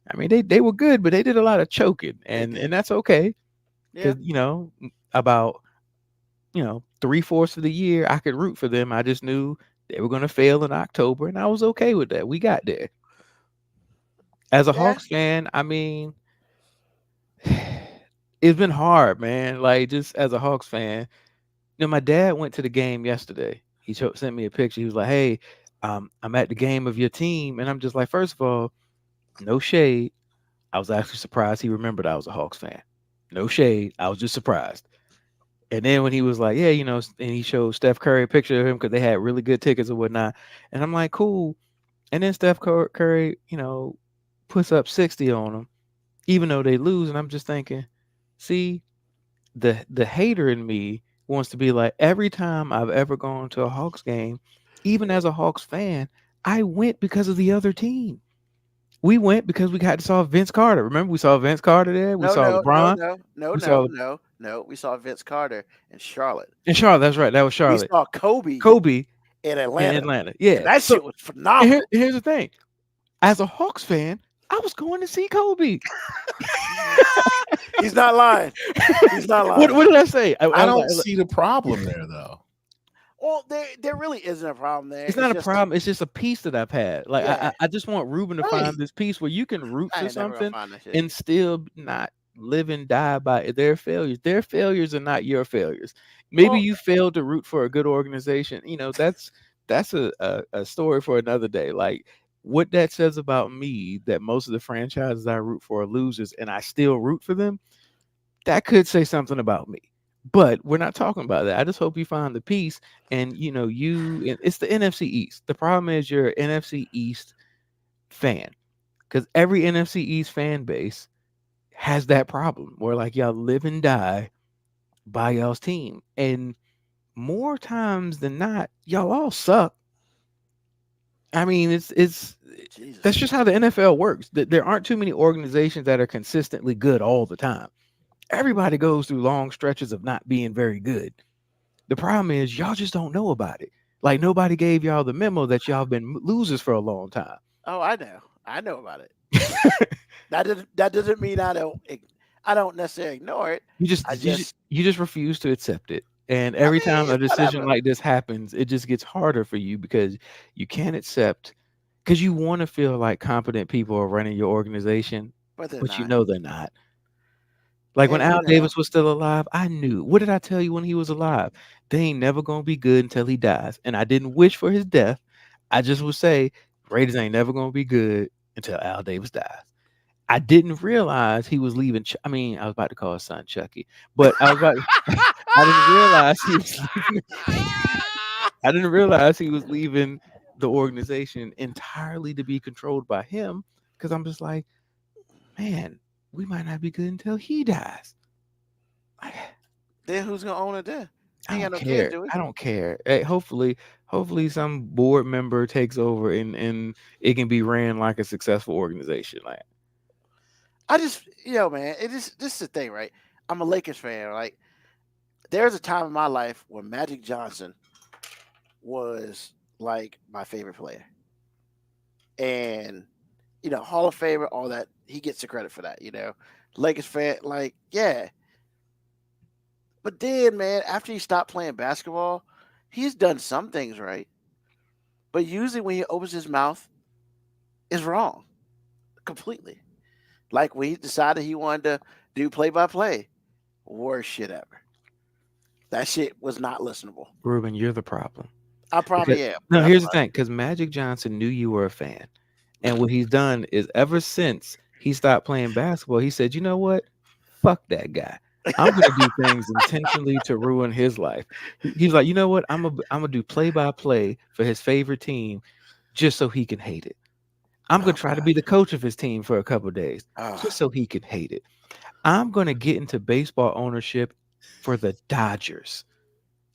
I mean, they were good, but they did a lot of choking, and that's okay. Yeah. Because, you know, about 3/4 of the year I could root for them. I just knew they were going to fail in October, and I was okay with that. We got there. As a Yeah. Hawks fan, I mean, it's been hard, man. Like just as a Hawks fan, my dad went to the game yesterday. He sent me a picture. He was like, "Hey, I'm at the game of your team," and I'm just like, first of all, no shade. I was actually surprised he remembered I was a Hawks fan. No shade. I was just surprised. And then when he was like, "Yeah, and he showed Steph Curry a picture of him because they had really good tickets or whatnot," and I'm like, "Cool." And then Steph Curry, puts up 60 on them, even though they lose, and I'm just thinking, see, the hater in me wants to be like, every time I've ever gone to a Hawks game, even as a Hawks fan, I went because of the other team. We went because we got to saw Vince Carter. Remember, we saw Vince Carter there. We saw LeBron. No. We saw Vince Carter in Charlotte. In Charlotte, that's right. That was Charlotte. We saw Kobe in in Atlanta. Atlanta. Yeah, And that so shit was phenomenal. here's the thing. As a Hawks fan, I was going to see Kobe. He's not lying. He's not lying. What did I say? I don't see the problem there, though. Well, there really isn't a problem there. It's not a problem. It's just a piece that I've had. Like Yeah. I just want Ruben to Right. find this piece where you can root I for ain't never gonna something find that shit. and still not live and die by their failures. Their failures are not your failures. Maybe Well- you failed to root for a good organization. That's a story for another day. Like what that says about me, that most of the franchises I root for are losers and I still root for them, that could say something about me. But we're not talking about that. I just hope you find the peace. And it's the NFC East. The problem is you're an NFC East fan, because every NFC East fan base has that problem where like y'all live and die by y'all's team, and more times than not, y'all all suck. I mean, it's Jesus. that's just how the NFL works. There aren't too many organizations that are consistently good all the time. Everybody goes through long stretches of not being very good. The problem is y'all just don't know about it. Like nobody gave y'all the memo that y'all been losers for a long time. Oh, I know about it. That doesn't mean I don't necessarily ignore it. You just refuse to accept it. And every time a decision whatever. like this happens, it just gets harder for you because you can't accept, because you want to feel like competent people are running your organization, But they're but not. they're not. Like when And, Al Davis was still alive, I knew. What did I tell you when he was alive? They ain't never gonna be good until he dies. And I didn't wish for his death. I just would say Raiders ain't never gonna be good until Al Davis dies. I didn't realize he was leaving. I was about to call his son Chucky, but I didn't realize he was leaving. I didn't realize he was leaving the organization entirely to be controlled by him, because I'm just like, man, we might not be good until he dies. Then who's gonna own it then? I Ain't don't got no care. kids, do we? I don't care. Hey, hopefully some board member takes over and it can be ran like a successful organization. Like, I just, man, this is the thing, right? I'm a Lakers fan. Like, there's a time in my life where Magic Johnson was like my favorite player, and Hall of Famer, all that. He gets the credit for that. Lakers fan, like, yeah. But then, man, after he stopped playing basketball, he's done some things right, but usually when he opens his mouth, it's wrong, completely. Like when he decided he wanted to do play-by-play, worst shit ever. That shit was not listenable. Ruben, you're the problem. I probably am. No, here's the thing, because Magic Johnson knew you were a fan. And what he's done is ever since he stopped playing basketball, he said, you know what? Fuck that guy. I'm going to do things intentionally to ruin his life. He's like, you know what? I'm gonna do play-by-play for his favorite team just so he can hate it. I'm going to try to be the coach of his team for a couple of days just so he can hate it. I'm going to get into baseball ownership for the Dodgers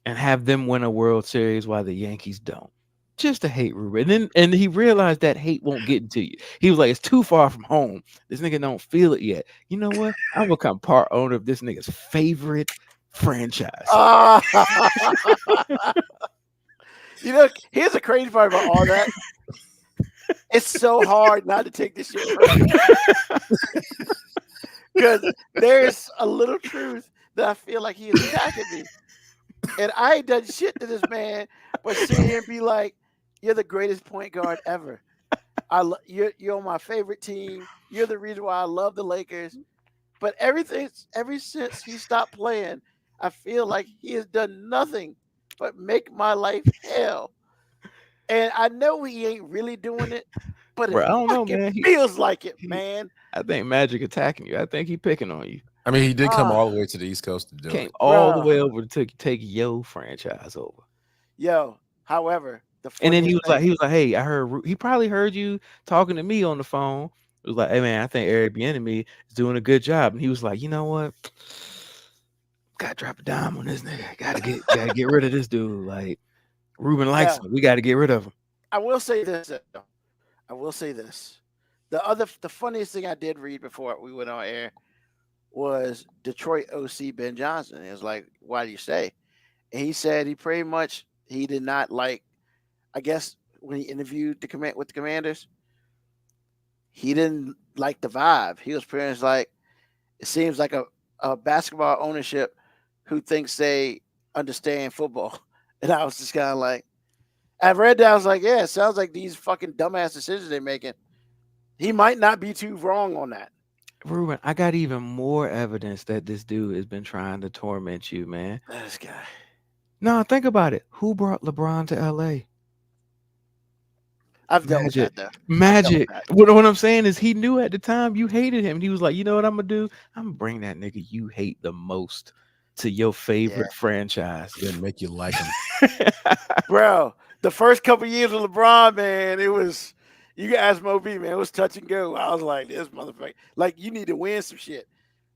and have them win a World Series while the Yankees don't. Just to hate Ruben. And he realized that hate won't get into you. He was like, it's too far from home. This nigga don't feel it yet. You know what? I'm gonna become part owner of this nigga's favorite franchise. Here's the crazy part about all that. It's so hard not to take this shit because there's a little truth that I feel like he is attacking me. And I ain't done shit to this man, but sit here and be like, you're the greatest point guard ever. You're my favorite team. You're the reason why I love the Lakers. But ever since he stopped playing, I feel like he has done nothing but make my life hell. And I know he ain't really doing it, but Bro, it I don't know, fucking man. feels like it, man. I think Magic attacking you. I think he picking on you. I mean, he did come Ah. all the way to the East Coast to do Came it. all the Bruh. way over to take your franchise over. Yo, however, And then he funniest was like, hey, I heard he probably heard you talking to me on the phone. It was like, hey man, I think Eric Bieniemy is doing a good job. And he was like, you know what? Gotta drop a dime on this nigga. Gotta get rid of this dude. Like Ruben likes him. We gotta get rid of him. I will say this. Though. I will say this. The funniest thing I did read before we went on air was Detroit OC Ben Johnson. It was like, why do you say? And he said he pretty much he did not like. I guess when he interviewed with the Commanders, he didn't like the vibe. He was pretty much like, it seems like a basketball ownership who thinks they understand football. And I was just kind of like, I read that. I was like, yeah, it sounds like these fucking dumbass decisions they're making. He might not be too wrong on that. Ruben, I got even more evidence that this dude has been trying to torment you, man. This guy. No, think about it. Who brought LeBron to LA? I've dealt with Magic. that, though. Magic. that. What I'm saying is he knew at the time you hated him. And he was like, you know what I'm going to do? I'm going to bring that nigga you hate the most to your favorite franchise. Didn't make you like him. Bro, the first couple years of LeBron, man, it was, you can ask Moby, man, it was touch and go. I was like, this motherfucker, like, you need to win some shit.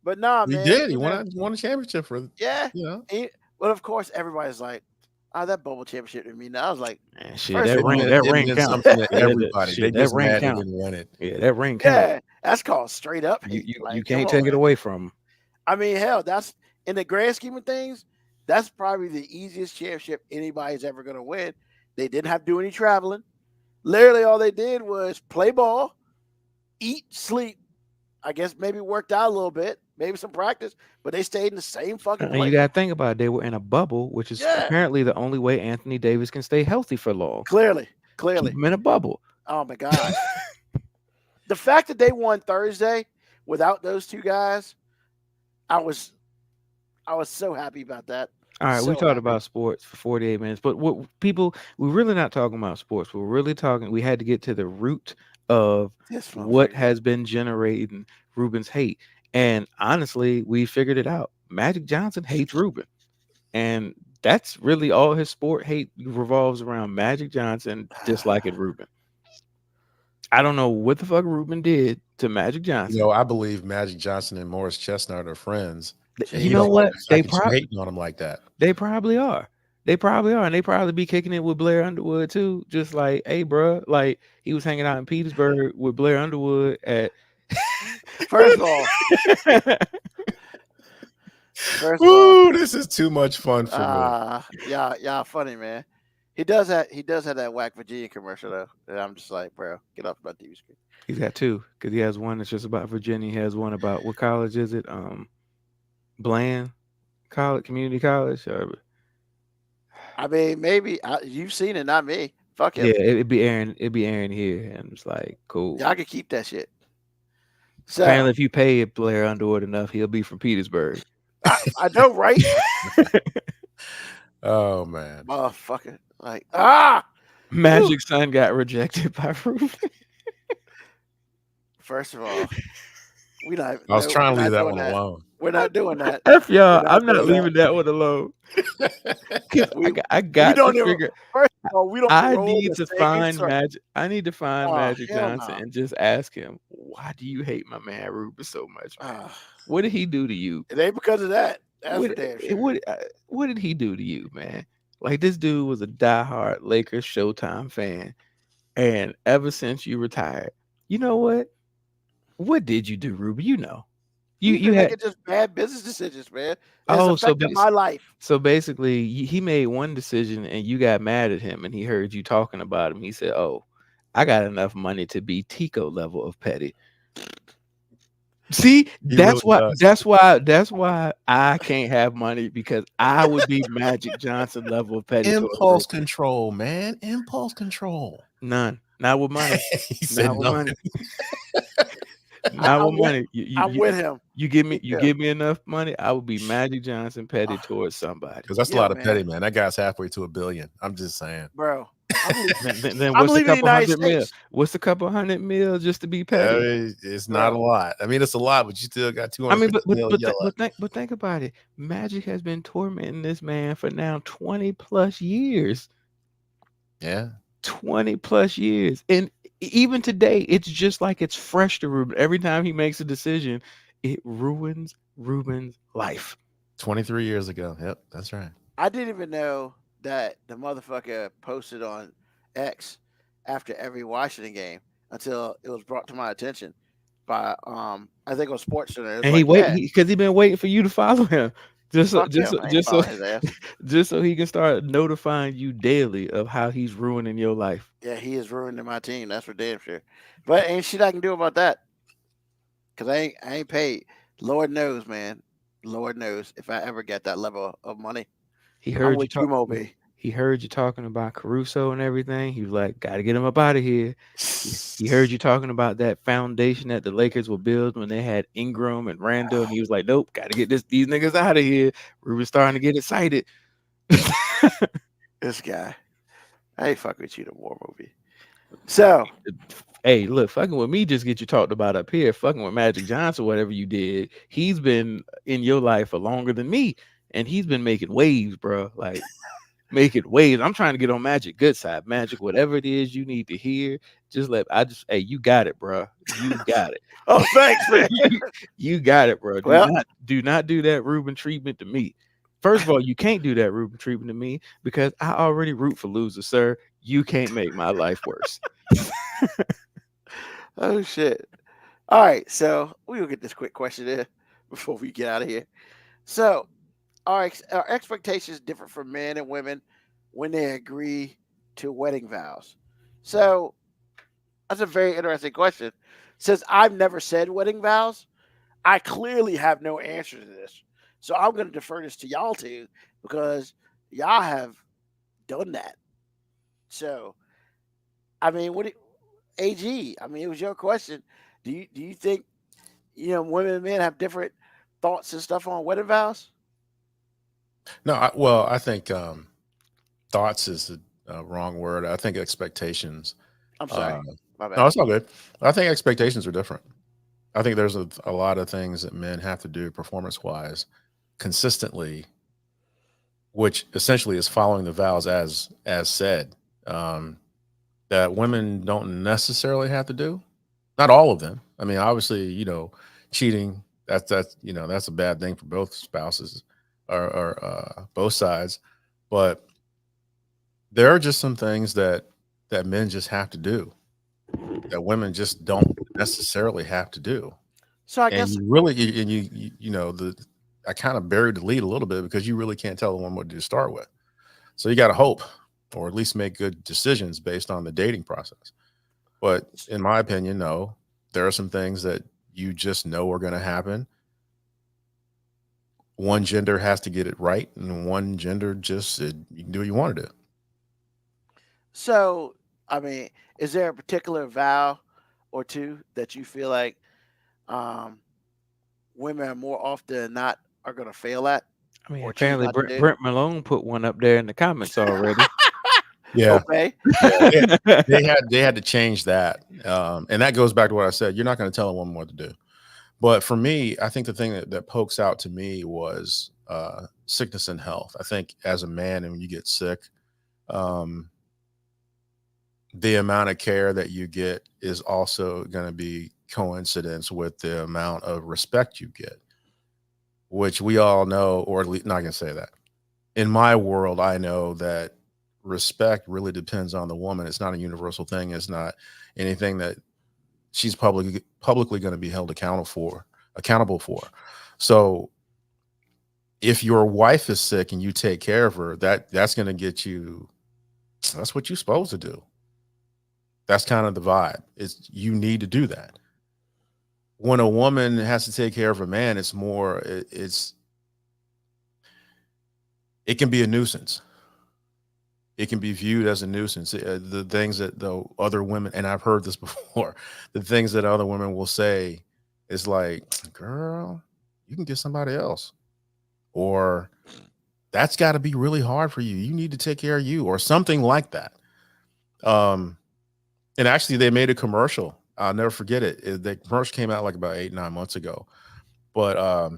But nah, He man. did. He won a championship for Yeah. you know. Well, of course, everybody's like, oh, that bubble championship to me. Now I was like, Man, shit, First that of all, ring It meant counts. something to Yeah, everybody. shit, They that just ring mad they count. didn't win it. Yeah, that ring counts. yeah, that's called straight up hate. You Like, can't come take it on. away from him. I mean, hell, that's in the grand scheme of things, that's probably the easiest championship anybody's ever going to win. They didn't have to do any traveling. Literally, all they did was play ball, eat, sleep. I guess maybe worked out a little bit, maybe some practice, but they stayed in the same fucking And you place. got to think about it. They were in a bubble, which is Yeah. apparently the only way Anthony Davis can stay healthy for long. Clearly. Keep him in a bubble. Oh my God. The fact that they won Thursday without those two guys, I was so happy about that. All right, we So talked happy. about sports for 48 minutes, but we're really not talking about sports. We're really talking, we had to get to the root of This what motherfucker. has been generating Ruben's hate. And honestly, we figured it out. Magic Johnson hates Ruben. And that's really all his sport hate revolves around Magic Johnson disliking Ruben. I don't know what the fuck Ruben did to Magic Johnson. You know, I believe Magic Johnson and Morris Chestnut are friends. And You he know don't like what? the fact They that you hating on him like that. They probably are. They probably are. And they probably be kicking it with Blair Underwood too. Just like, hey, bro, like he was hanging out in Petersburg with Blair Underwood at. First of all, Ooh, this is too much fun for me. yeah, funny, man. He does have that whack Virginia commercial though. And I'm just like, bro, get off my TV screen. He's got two because he has one that's just about Virginia. He has one about what college is it? Bland College, Community College. I mean, maybe you've seen it, not me. Fuck him. Yeah, it'd be Aaron here, and it's like cool. Yeah, I could keep that shit. So Apparently, if you pay Blair Underwood enough, he'll be from Petersburg. I know, right? Oh man. Motherfucker. Like, Magic's son got rejected by Ruben. First of all, we not. I was trying to leave that doing one alone. We're not doing that. F y'all, We're not I'm not doing leaving that one alone. I got don't to even- figure. First of all, we don't. I roll need the to same find circle. Magic. I need to find Oh, Magic hell Johnson no. and just ask him, why do you hate my man Ruben so much? Man? Ah, What did he do to you? it ain't because of that. That's What, for damn sure. what did he do to you, man? Like this dude was a diehard Lakers Showtime fan, and ever since you retired, you know what? What did you do, Ruben? You know, you He's been had making just bad business decisions, man. It's Oh, so affected my life. So basically, he made one decision and you got mad at him and he heard you talking about him. He said, oh, I got enough money to be Tico level of petty. See, He that's really why. does. That's why I can't have money, because I would be Magic Johnson level of petty towards Impulse Ruben. control, man. Impulse control. None. Not with money. He said Not with no. money. Not with I'm with, money. I'm with him. You give me Yeah. enough money, I would be Magic Johnson petty Ah, towards somebody. Because that's a Yeah, lot of petty, man, man. That guy's halfway to $1 billion. I'm just saying. bro. I'm leaving. Then I'm what's a leaving the couple United hundred mil? States, What's a couple hundred mil just to be I petty? mean, it's not a bro. lot. I mean, it's a lot, but you still got I mean, 250 mil yellow. but think about it. Magic has been tormenting this man for now 20 plus years. Yeah. 20 plus years. And even today, it's just like it's fresh to Ruben. Every time he makes a decision, it ruins Ruben's life. 23 years ago. Yep, that's right. I didn't even know that the motherfucker posted on X after every Washington game until it was brought to my attention by I think on Sports Center. It was And like, yeah, because he been waiting for you to follow him. fuck him. I ain't following his ass. Just so he can start notifying you daily of how he's ruining your life. Yeah, he is ruining my team. That's for damn sure. But ain't shit I can do about that. Cause I ain't paid. Lord knows, man. Lord knows if I ever get that level of money. He I'm heard you with you, talk. Moby. He heard you talking about Caruso and everything. He was like, "Got to get him up out of here." He heard you talking about that foundation that the Lakers will build when they had Ingram and Randall, and he was like, "Nope, got to get these niggas out of here." Ruben's starting to get excited. This guy. I ain't fuck with you no more, Moby. So Hey, look, fucking with me just get you talked about up here. Fucking with Magic Johnson, whatever you did, he's been in your life for longer than me, and he's been making waves, bro. Like making waves. I'm trying to get on Magic good side. Magic, whatever it is you need to hear, hey, you got it, bro. You got it. oh thanks, man. You got it, bro. Well- Do not do that Ruben treatment to me. First of all, you can't do that Ruben treatment to me because I already root for losers, sir. You can't make my life worse. Oh shit. All right, so we'll get this quick question in before we get out of here. So our expectations differ from men and women when they agree to wedding vows. So that's a very interesting question. Since I've never said wedding vows, I clearly have no answer to this. So I'm going to defer this to y'all two because y'all have done that. So, I mean, AG? I mean, it was your question. Do you think women and men have different thoughts and stuff on wedding vows? No, I think thoughts is a wrong word. I think expectations. I'm sorry, my bad. No, it's all good. I think expectations are different. I think there's a lot of things that men have to do performance-wise consistently, which essentially is following the vows as said, that women don't necessarily have to do. Not all of them. I mean, obviously, cheating, that's a bad thing for both spouses or both sides. But there are just some things that men just have to do that women just don't necessarily have to do. So I guess I kind of buried the lead a little bit because you really can't tell the woman what to start with. So you got to hope, or at least make good decisions based on the dating process. But in my opinion, no, there are some things that you just know are going to happen. One gender has to get it right, and one gender you can do what you want to do. So, I mean, is there a particular vow or two that you feel like women are more often than not are going to fail at? I mean, Or choose apparently not to do? Brent Malone put one up there in the comments already. Yeah, Okay. they had to change that, and that goes back to what I said. You're not going to tell a woman what to do. But for me, I think the thing that pokes out to me was sickness and health. I think as a man, and when you get sick, the amount of care that you get is also going to be coincidence with the amount of respect you get, which we all know, or at least not going to say that. In my world, I know that respect really depends on the woman. It's not a universal thing. It's not anything that she's publicly going to be held accountable for. So if your wife is sick and you take care of her, that's going to get you, that's what you're supposed to do. That's kind of the vibe. You need to do that. when a woman has to take care of a man, it's more, it can be a nuisance. It can be viewed as a nuisance. The things that the other women, and I've heard this before, the things that other women will say is like, girl, you can get somebody else. Or that's got to be really hard for you. You need to take care of you, or something like that. And actually, they made a commercial. I'll never forget it. The commercial came out like about 8-9 months ago. But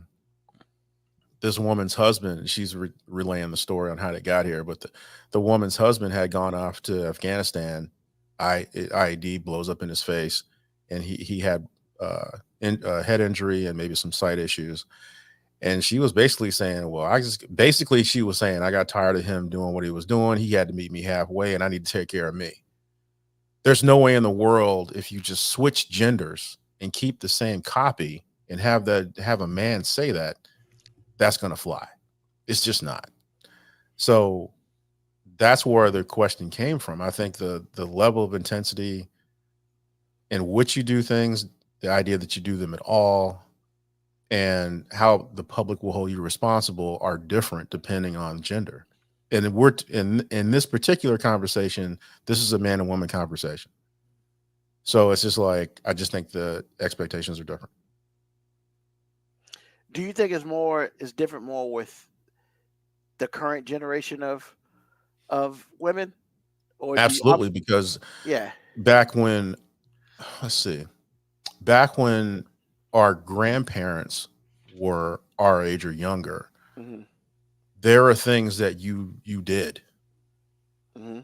this woman's husband, she's relaying the story on how they got here. But the woman's husband had gone off to Afghanistan. IED blows up in his face, and he had head injury and maybe some sight issues. And she was basically saying, well, she was saying, I got tired of him doing what he was doing. He had to meet me halfway, and I need to take care of me. There's no way in the world, if you just switch genders and keep the same copy and have a man say that's going to fly. It's just not. So that's where the question came from. I think the level of intensity in which you do things, the idea that you do them at all, and how the public will hold you responsible are different depending on gender. And we're in this particular conversation, this is a man and woman conversation. So it's just like, I just think the expectations are different. Do you think it's different more with the current generation of women? Or Absolutely, because back when our grandparents were our age or younger, mm-hmm. there are things that you did. Mm-hmm.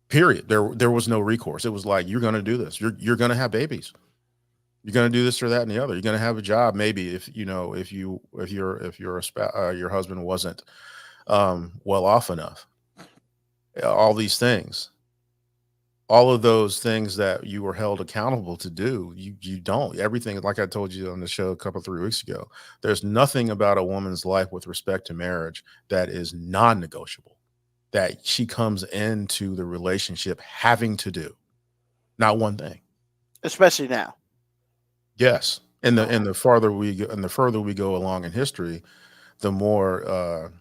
Period. There was no recourse. It was like, you're going to do this. You're going to have babies. You're going to do this or that and the other. You're going to have a job. Maybe if your husband wasn't well off enough. All these things. All of those things that you were held accountable to do, you don't. Everything, like I told you on the show 3 weeks ago, there's nothing about a woman's life with respect to marriage that is non-negotiable, that she comes into the relationship having to do. Not one thing. Especially now. Yes. And the further we go along in history, the more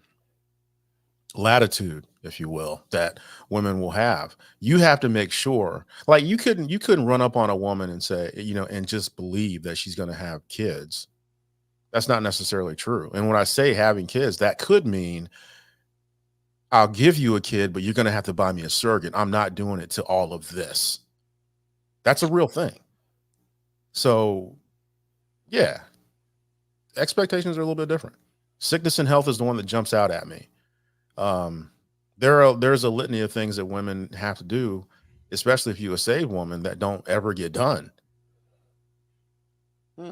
latitude, if you will, that women will have. You have to make sure, like, you couldn't run up on a woman and say, and just believe that she's going to have kids. That's not necessarily true. And when I say having kids, that could mean I'll give you a kid, but you're going to have to buy me a surrogate. I'm not doing it to all of this. That's a real thing. So yeah, expectations are a little bit different. Sickness and health is the one that jumps out at me. There's a litany of things that women have to do, especially if you're a saved woman, that don't ever get done.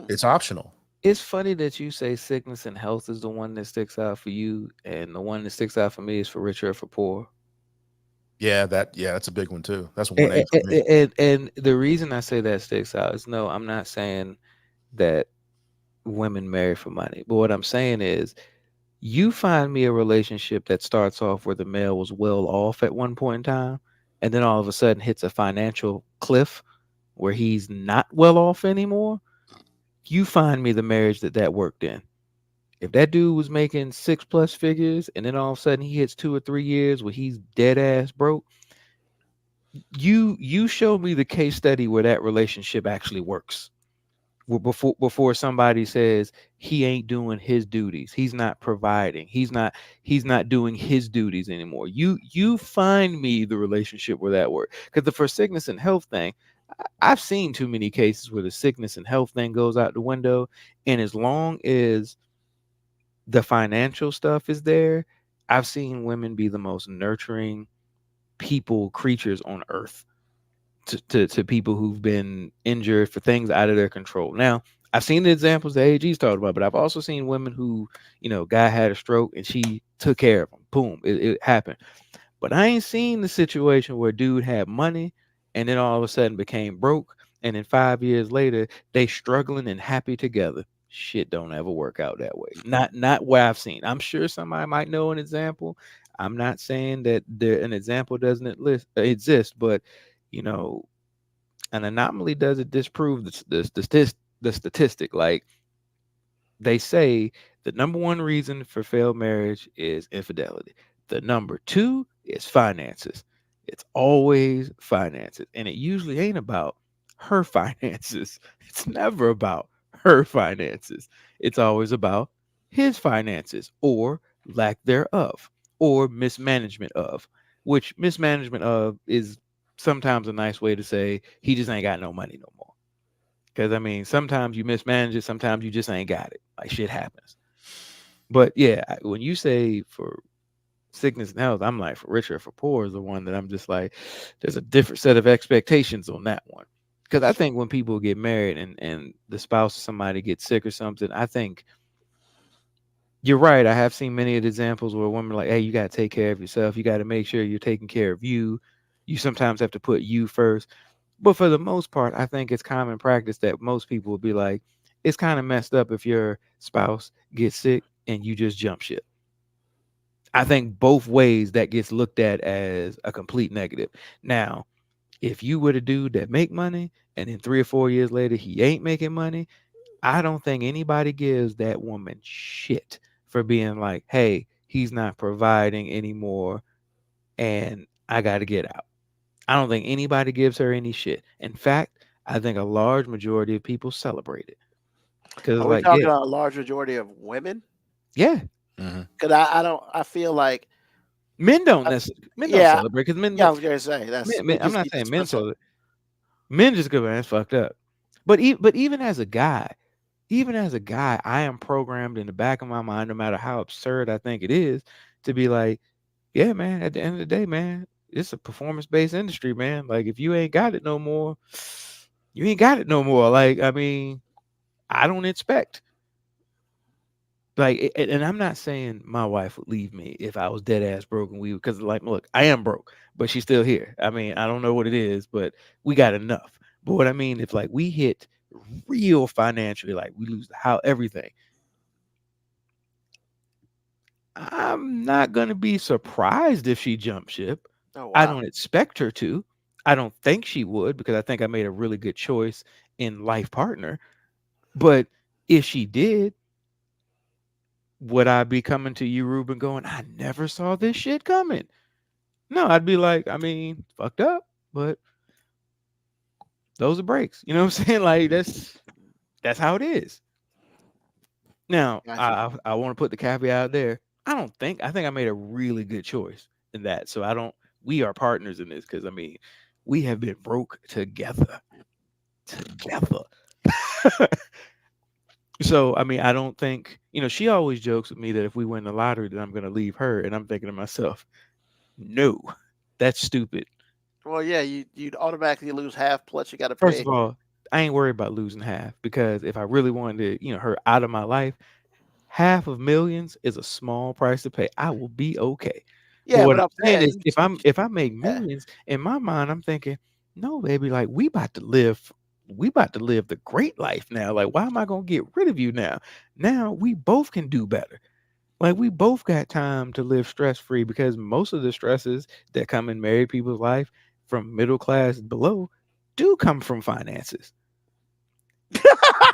It's optional. It's funny that you say sickness and health is the one that sticks out for you, and the one that sticks out for me is for richer or for poor. Yeah, that's a big one too. That's 1A for me. And the reason I say that sticks out is, no, I'm not saying that women marry for money, but what I'm saying is, you find me a relationship that starts off where the male was well off at one point in time, and then all of a sudden hits a financial cliff where he's not well off anymore. You find me the marriage that worked in. If that dude was making 6+ figures and then all of a sudden he hits 2 or 3 years where he's dead ass broke, you show me the case study where that relationship actually works. Before somebody says he ain't doing his duties, he's not providing, he's not doing his duties anymore. You find me the relationship where that works. Because the for sickness and health thing, I've seen too many cases where the sickness and health thing goes out the window, and as long as the financial stuff is there, I've seen women be the most nurturing creatures on earth to people who've been injured for things out of their control. Now, I've seen the examples that AG's talked about, but I've also seen women who, guy had a stroke and she took care of him. Boom, it happened. But I ain't seen the situation where dude had money and then all of a sudden became broke, and then 5 years later they struggling and happy together. Shit don't ever work out that way. Not what I've seen. I'm sure somebody might know an example. I'm not saying that an example doesn't exist, but an anomaly doesn't disprove the the statistic. Like they say the number one reason for failed marriage is infidelity. The number two is finances. It's always finances. And it usually ain't about her finances. It's never about her finances. It's always about his finances or lack thereof or mismanagement of, which mismanagement of is sometimes a nice way to say he just ain't got no money no more. Because I mean, sometimes you mismanage it, sometimes you just ain't got it. Like shit happens. But yeah, when you say for sickness and health, I'm like for richer or for poor is the one that I'm just like, there's a different set of expectations on that one. Because I think when people get married and the spouse of somebody gets sick or something, I think you're right. I have seen many of the examples where women are like, hey, you got to take care of yourself. You got to make sure you're taking care of you. You sometimes have to put you first. But for the most part, I think it's common practice that most people will be like, it's kind of messed up if your spouse gets sick and you just jump ship. I think both ways that gets looked at as a complete negative. Now, if you were the dude that make money and then 3 or 4 years later he ain't making money, I don't think anybody gives that woman shit for being like, hey, he's not providing anymore and I got to get out. I don't think anybody gives her any shit. In fact, I think a large majority of people celebrate it. Because Are we like, talking yeah, about a large majority of women? yeah, Because I feel like men don't necessarily don't yeah, celebrate because men, yeah, I was gonna say that's men, we I'm just not need saying to men specify. celebrate. Men just go, man, it's fucked up. But even as a guy, I am programmed in the back of my mind, no matter how absurd I think it is, to be like, yeah, man, at the end of the day, man, it's a performance-based industry, man. Like, if you ain't got it no more, you ain't got it no more. Like, I mean, I don't expect. Like, and I'm not saying my wife would leave me if I was dead ass broke and we, because like, look, I am broke, but she's still here. I mean, I don't know what it is, but we got enough. But what I mean, if like we hit real financially, like we lose the house, everything, I'm not gonna be surprised if she jumps ship. Oh I wow. don't expect her to. I don't think she would because I think I made a really good choice in life partner. But if she did, would I be coming to you, Ruben, going, I never saw this shit coming? No, I'd be like, I mean, fucked up, but those are breaks. You know what I'm saying? Like that's how it is. Now, Gotcha. I want to put the caveat out there. I think I made a really good choice in that. So I don't we are partners in this because I mean, we have been broke together. Together. So I mean, I don't think, she always jokes with me that if we win the lottery, then I'm gonna leave her. And I'm thinking to myself, no, that's stupid. Well, yeah, you'd automatically lose half plus you got to First pay. of all, I ain't worried about losing half because if I really wanted to, her out of my life, half of millions is a small price to pay. I will be okay. But Yeah, what but I'm I'm saying saying is if I make yeah. millions, in my mind, I'm thinking, no, baby, like we about to live the great life now. Like, why am I gonna get rid of you now? Now we both can do better. Like we both got time to live stress free because most of the stresses that come in married people's life from middle class below do come from finances.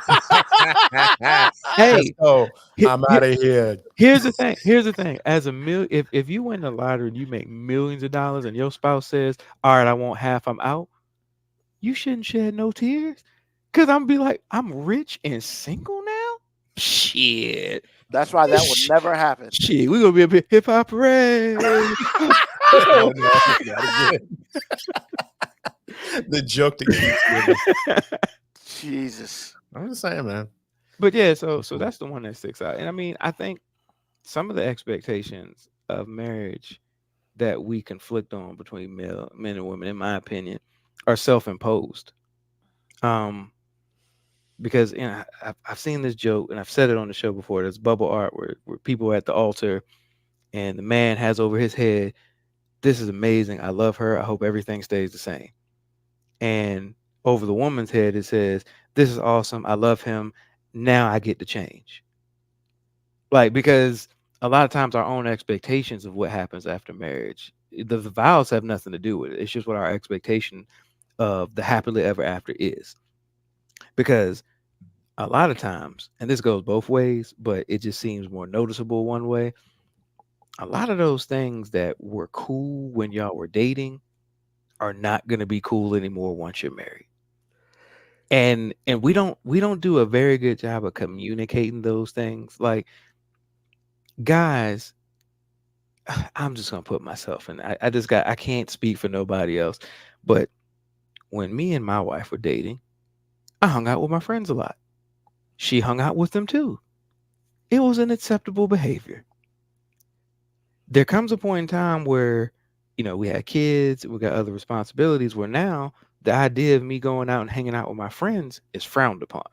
Let's Hey, go. he- I'm he- out of here. here's the thing. Here's the thing. If you win the lottery and you make millions of dollars and your spouse says, "All right, I want half, I'm out," you shouldn't shed no tears. Cause I'm be like, I'm rich and single now. Shit. That's why that would never happen. Shit, we're gonna be a bit hip hop parade. Oh, no, not again. The joke that keeps giving. Jesus. I'm just saying, man. But yeah, so that's the one that sticks out. And I mean, I think some of the expectations of marriage that we conflict on between men and women, in my opinion, are self-imposed. Because I've seen this joke and I've said it on the show before. There's bubble art where people are at the altar and the man has over his head, "This is amazing. I love her. I hope everything stays the same." And over the woman's head, it says, "This is awesome. I love him. Now I get to change." Like, because a lot of times our own expectations of what happens after marriage, the vows have nothing to do with it. It's just what our expectation of the happily ever after is. Because a lot of times, and this goes both ways, but it just seems more noticeable one way. A lot of those things that were cool when y'all were dating are not going to be cool anymore once you're married. And we don't do a very good job of communicating those things. Like, guys, I'm just gonna put myself in. I can't speak for nobody else, but when me and my wife were dating, I hung out with my friends a lot. She hung out with them too. It was an acceptable behavior. There comes a point in time where, we had kids, we got other responsibilities, where now the idea of me going out and hanging out with my friends is frowned upon.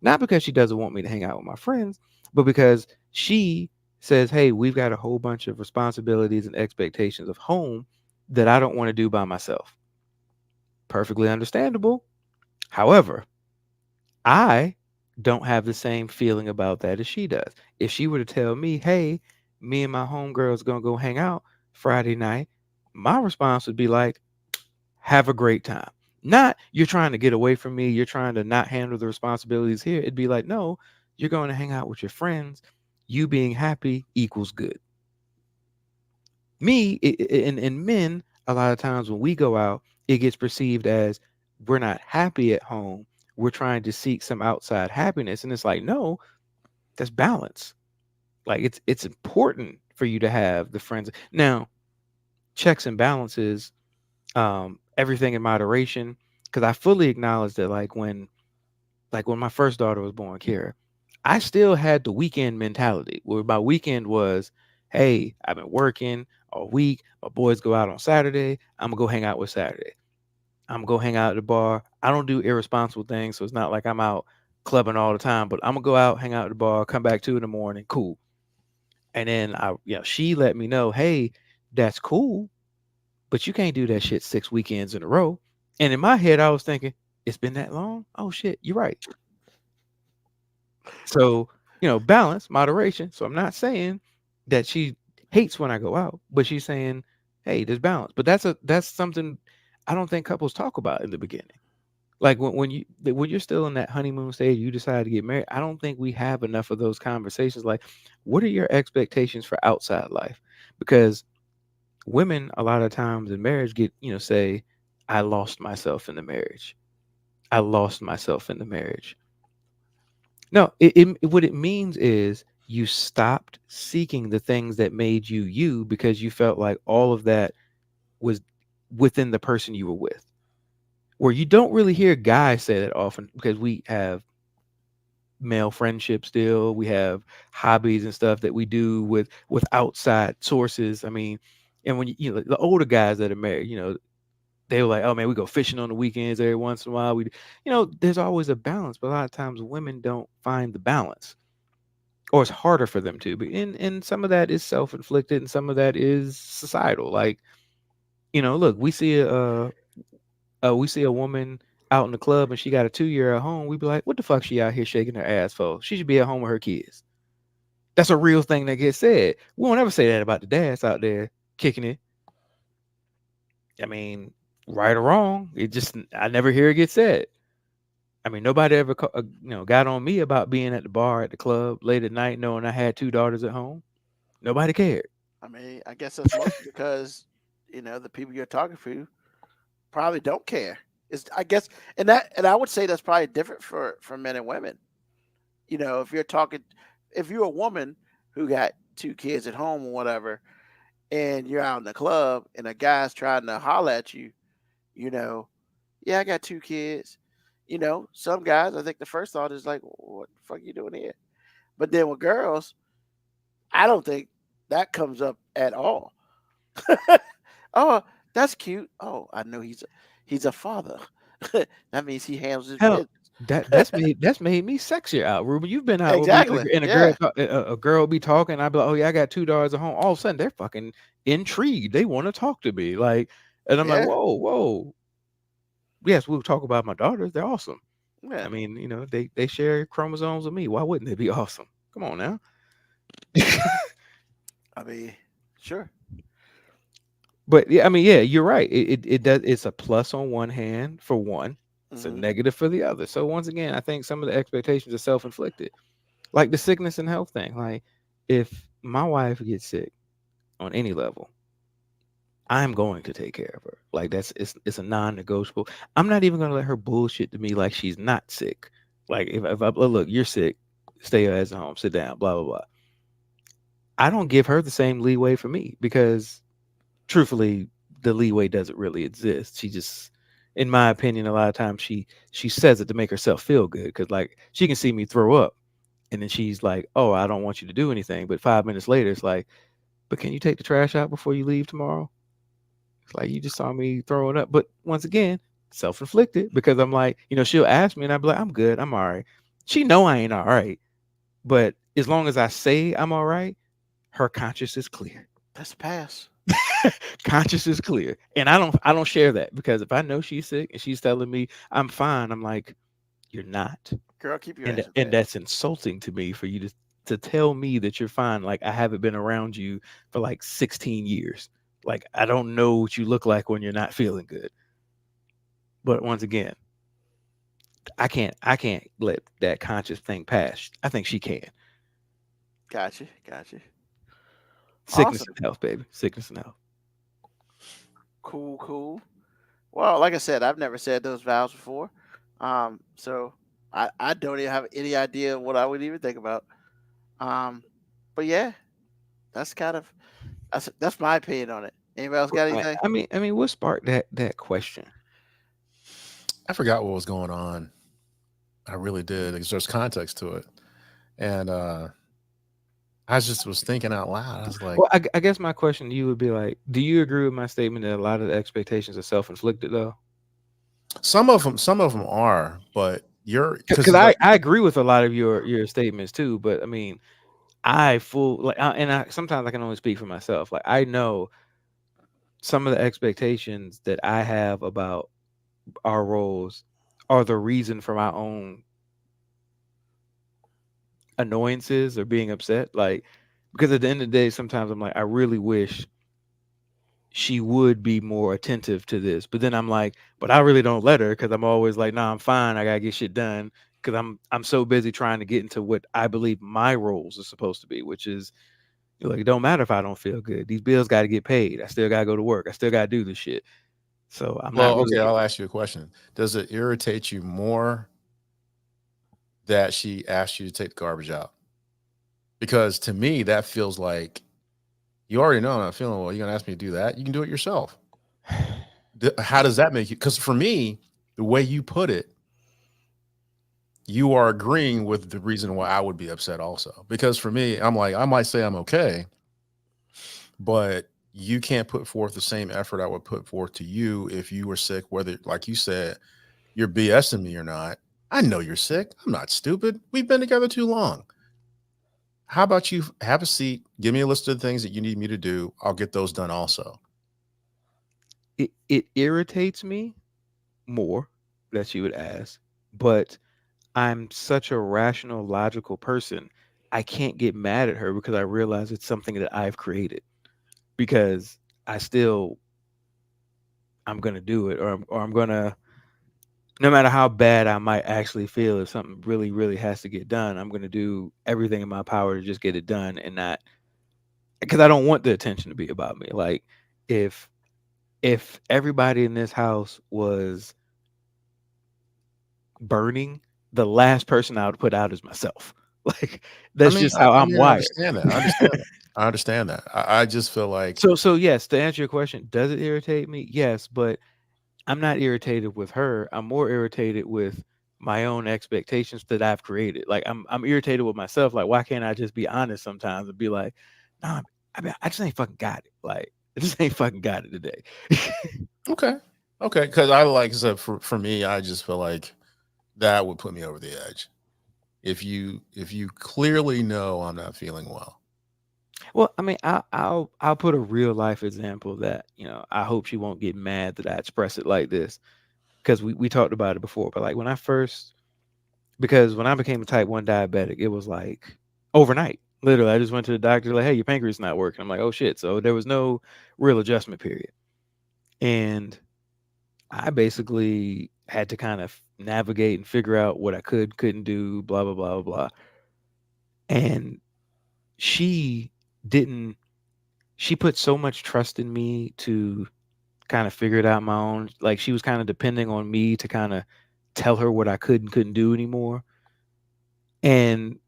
Not because she doesn't want me to hang out with my friends, but because she says, hey, we've got a whole bunch of responsibilities and expectations of home that I don't want to do by myself. Perfectly understandable. However, I don't have the same feeling about that as she does. If she were to tell me, hey, me and my homegirls gonna go hang out Friday night, my response would be like, have a great time. Not, you're trying to get away from me, you're trying to not handle the responsibilities here. It'd be like, no, you're going to hang out with your friends. You being happy equals good. And men, a lot of times when we go out, it gets perceived as we're not happy at home. We're trying to seek some outside happiness. And it's like, no, that's balance. Like, it's important for you to have the friends. Now, checks and balances, everything in moderation. Because I fully acknowledge that, like when my first daughter was born, Kira, I still had the weekend mentality where my weekend was, hey, I've been working all week. My boys go out on Saturday. I'm gonna go hang out with Saturday. I'm gonna go hang out at the bar. I don't do irresponsible things, so it's not like I'm out clubbing all the time, but I'm gonna go out, hang out at the bar, come back 2 a.m, cool. And then she let me know, hey, that's cool, but you can't do that shit 6 weekends in a row. And in my head, I was thinking, it's been that long? Oh shit, you're right. So, balance, moderation. So I'm not saying that she hates when I go out, but she's saying, hey, there's balance. But that's something I don't think couples talk about in the beginning. Like when you're still in that honeymoon stage, you decide to get married. I don't think we have enough of those conversations. Like, what are your expectations for outside life? Because women, a lot of times in marriage, say, I lost myself in the marriage. I lost myself in the marriage. No, what it means is you stopped seeking the things that made you you because you felt like all of that was within the person you were with. Where you don't really hear guys say that often because we have male friendships still. We have hobbies and stuff that we do with outside sources. I mean, and when the older guys that are married, they were like, oh man, we go fishing on the weekends every once in a while. There's always a balance, but a lot of times women don't find the balance, or it's harder for them to. But and some of that is self-inflicted, and some of that is societal. Like, look, we see a woman out in the club and she got a 2-year at home. We'd be like, what the fuck she out here shaking her ass for? She should be at home with her kids. That's a real thing that gets said. We won't ever say that about the dads out there kicking it. I mean, right or wrong, I never hear it get said. I mean, nobody ever got on me about being at the bar at the club late at night knowing I had 2 daughters at home. Nobody cared. I mean, I guess that's mostly because the people you're talking to probably don't care. I guess, and I would say that's probably different for men and women. If you're a woman who got 2 kids at home or whatever, and you're out in the club and a guy's trying to holler at you, yeah, I got 2 kids. Some guys, I think the first thought is like, what the fuck you doing here? But then with girls, I don't think that comes up at all. Oh, that's cute. Oh, I know he's a father. That means he handles his Hell, business. that's made me sexier out, Ruben. You've been out Exactly. with me, and a girl be talking. I'd be like, oh yeah, I got 2 daughters at home. All of a sudden, they're fucking intrigued. They want to talk to me. Like, and I'm like, Yeah. whoa. Yes, we'll talk about my daughters. They're awesome. Yeah. I mean, they share chromosomes with me. Why wouldn't they be awesome? Come on now. I mean, sure. But yeah, I mean, yeah, you're right. It does. It's a plus on one hand for one. It's a Mhm. negative for the other. So once again, I think some of the expectations are self-inflicted. Like the sickness and health thing. Like if my wife gets sick on any level, I'm going to take care of her. Like it's a non-negotiable. I'm not even gonna let her bullshit to me like she's not sick. Like if I look, you're sick, stay your ass at home, sit down, blah blah blah. I don't give her the same leeway for me because truthfully, the leeway doesn't really exist. She just, in my opinion, a lot of times she says it to make herself feel good because like she can see me throw up and then she's like, oh, I don't want you to do anything. But 5 minutes later, it's like, but can you take the trash out before you leave tomorrow? It's like you just saw me throwing up. But once again, self-inflicted because I'm like, she'll ask me and I'll be like, I'm good, I'm all right. She know I ain't all right. But as long as I say I'm all right, her conscience is clear. That's a pass. Conscience is clear. And I don't share that because if I know she's sick and she's telling me I'm fine, I'm like, you're not. Girl, keep your And ass in and bed. that's insulting to me for you to tell me that you're fine. Like I haven't been around you for like 16 years. Like I don't know what you look like when you're not feeling good. But once again, I can't let that conscious thing pass. I think she can. Gotcha. Sickness Awesome. and health, baby. Sickness and health. Cool. Well, like I said, I've never said those vows before. So I don't even have any idea what I would even think about. But yeah, that's that's my opinion on it. Anybody else got anything? I mean, what sparked that question? I forgot what was going on. I really did because there's context to it, and I just was thinking out loud. I was like, Well, I guess my question to you would be like, do you agree with my statement that a lot of the expectations are self-inflicted though? some of them are, but Because I agree with a lot of your statements too, but I mean, sometimes I can only speak for myself. Like I know some of the expectations that I have about our roles are the reason for my own annoyances or being upset. Like because at the end of the day, sometimes I'm like, I really wish she would be more attentive to this. But then I'm like, but I really don't let her because I'm always like, nah, I'm fine. I gotta get shit done because I'm so busy trying to get into what I believe my roles are supposed to be, which is like it don't matter if I don't feel good. These bills got to get paid. I still gotta go to work. I still gotta do this shit. So I'm not really. Okay, I'll ask you a question. Does it irritate you more that she asked you to take the garbage out? Because to me, that feels like you already know I'm not feeling well. You're gonna ask me to do that. You can do it yourself. How does that make you? Because for me, the way you put it, you are agreeing with the reason why I would be upset also. Because for me, I'm like, I might say I'm okay, but you can't put forth the same effort I would put forth to you if you were sick, whether, like you said, you're BSing me or not. I know you're sick. I'm not stupid. We've been together too long. How about you have a seat? Give me a list of the things that you need me to do. I'll get those done also. It irritates me more that she would ask, but I'm such a rational, logical person. I can't get mad at her because I realize it's something that I've created. Because I'm gonna do it, or I'm gonna, no matter how bad I might actually feel, if something really, really has to get done, I'm gonna do everything in my power to just get it done, and not because I don't want the attention to be about me. Like if everybody in this house was burning, the last person I would put out is myself. Like that's just how I'm I wired. understand that. I understand that. I just feel like So yes, to answer your question, does it irritate me? Yes, but I'm not irritated with her. I'm more irritated with my own expectations that I've created. Like I'm irritated with myself. Like why can't I just be honest sometimes and be like, nah, I just ain't fucking got it. Like I just ain't fucking got it today. okay. Because I said, for me, I just feel like that would put me over the edge. If you clearly know I'm not feeling well. Well, I mean, I'll put a real life example that I hope she won't get mad that I express it like this, because we talked about it before. But like when I became a type 1 diabetic, it was like overnight. Literally, I just went to the doctor like, hey, your pancreas is not working. I'm like, oh shit. So there was no real adjustment period, and I basically had to kind of navigate and figure out what I couldn't do, blah blah blah blah blah. And she didn't. She put so much trust in me to kind of figure it out my own. Like she was kind of depending on me to kind of tell her what I could and couldn't do anymore. And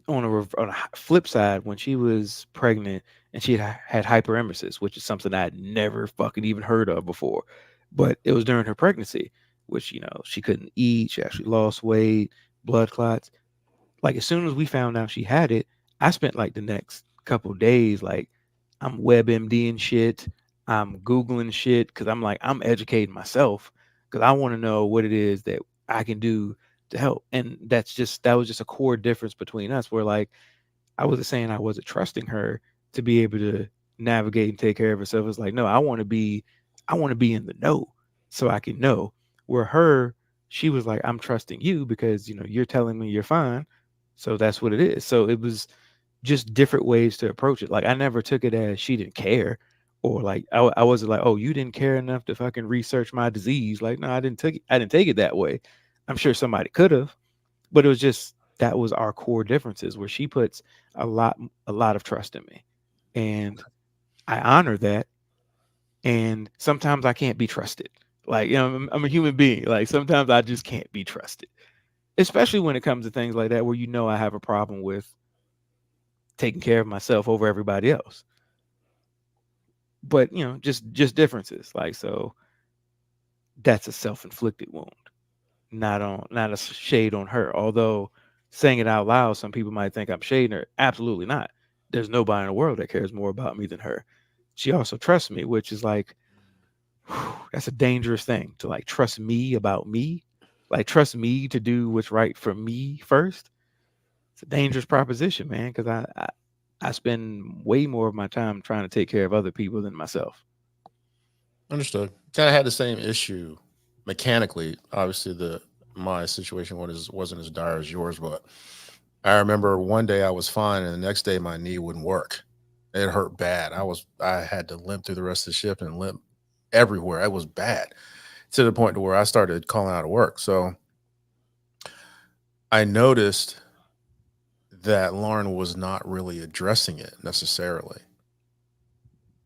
on a flip side, when she was pregnant and she had hyperemesis, which is something I had never fucking even heard of before, but it was during her pregnancy, which, you know, she couldn't eat. She actually lost weight, blood clots. Like as soon as we found out she had it, I spent like the next couple days, like I'm WebMD and shit. I'm Googling shit because I'm like, I'm educating myself because I want to know what it is that I can do to help. And that was just a core difference between us where like I wasn't saying I wasn't trusting her to be able to navigate and take care of herself. It's like, no, I want to be in the know so I can know. Where her, she was like, I'm trusting you because, you know, you're telling me you're fine. So that's what it is. So it was just different ways to approach it. Like I never took it as she didn't care, or like I wasn't like, oh, you didn't care enough to fucking research my disease. Like, no, I didn't take it that way. I'm sure somebody could have, but it was just that was our core differences where she puts a lot of trust in me, and I honor that. And sometimes I can't be trusted. Like, you know, I'm a human being. Like sometimes I just can't be trusted, especially when it comes to things like that where you know I have a problem with taking care of myself over everybody else. But you know, just differences. Like so, that's a self-inflicted wound, not a shade on her. Although saying it out loud, some people might think I'm shading her. Absolutely not. There's nobody in the world that cares more about me than her. She also trusts me, which is like, that's a dangerous thing to like trust me about me, like trust me to do what's right for me first. It's a dangerous proposition, man, because I spend way more of my time trying to take care of other people than myself. Understood. Kind of had the same issue mechanically. Obviously, my situation wasn't as dire as yours, but I remember one day I was fine, and the next day my knee wouldn't work. It hurt bad. I had to limp through the rest of the shift and limp everywhere. It was bad to the point to where I started calling out of work. So I noticed that Lauren was not really addressing it necessarily.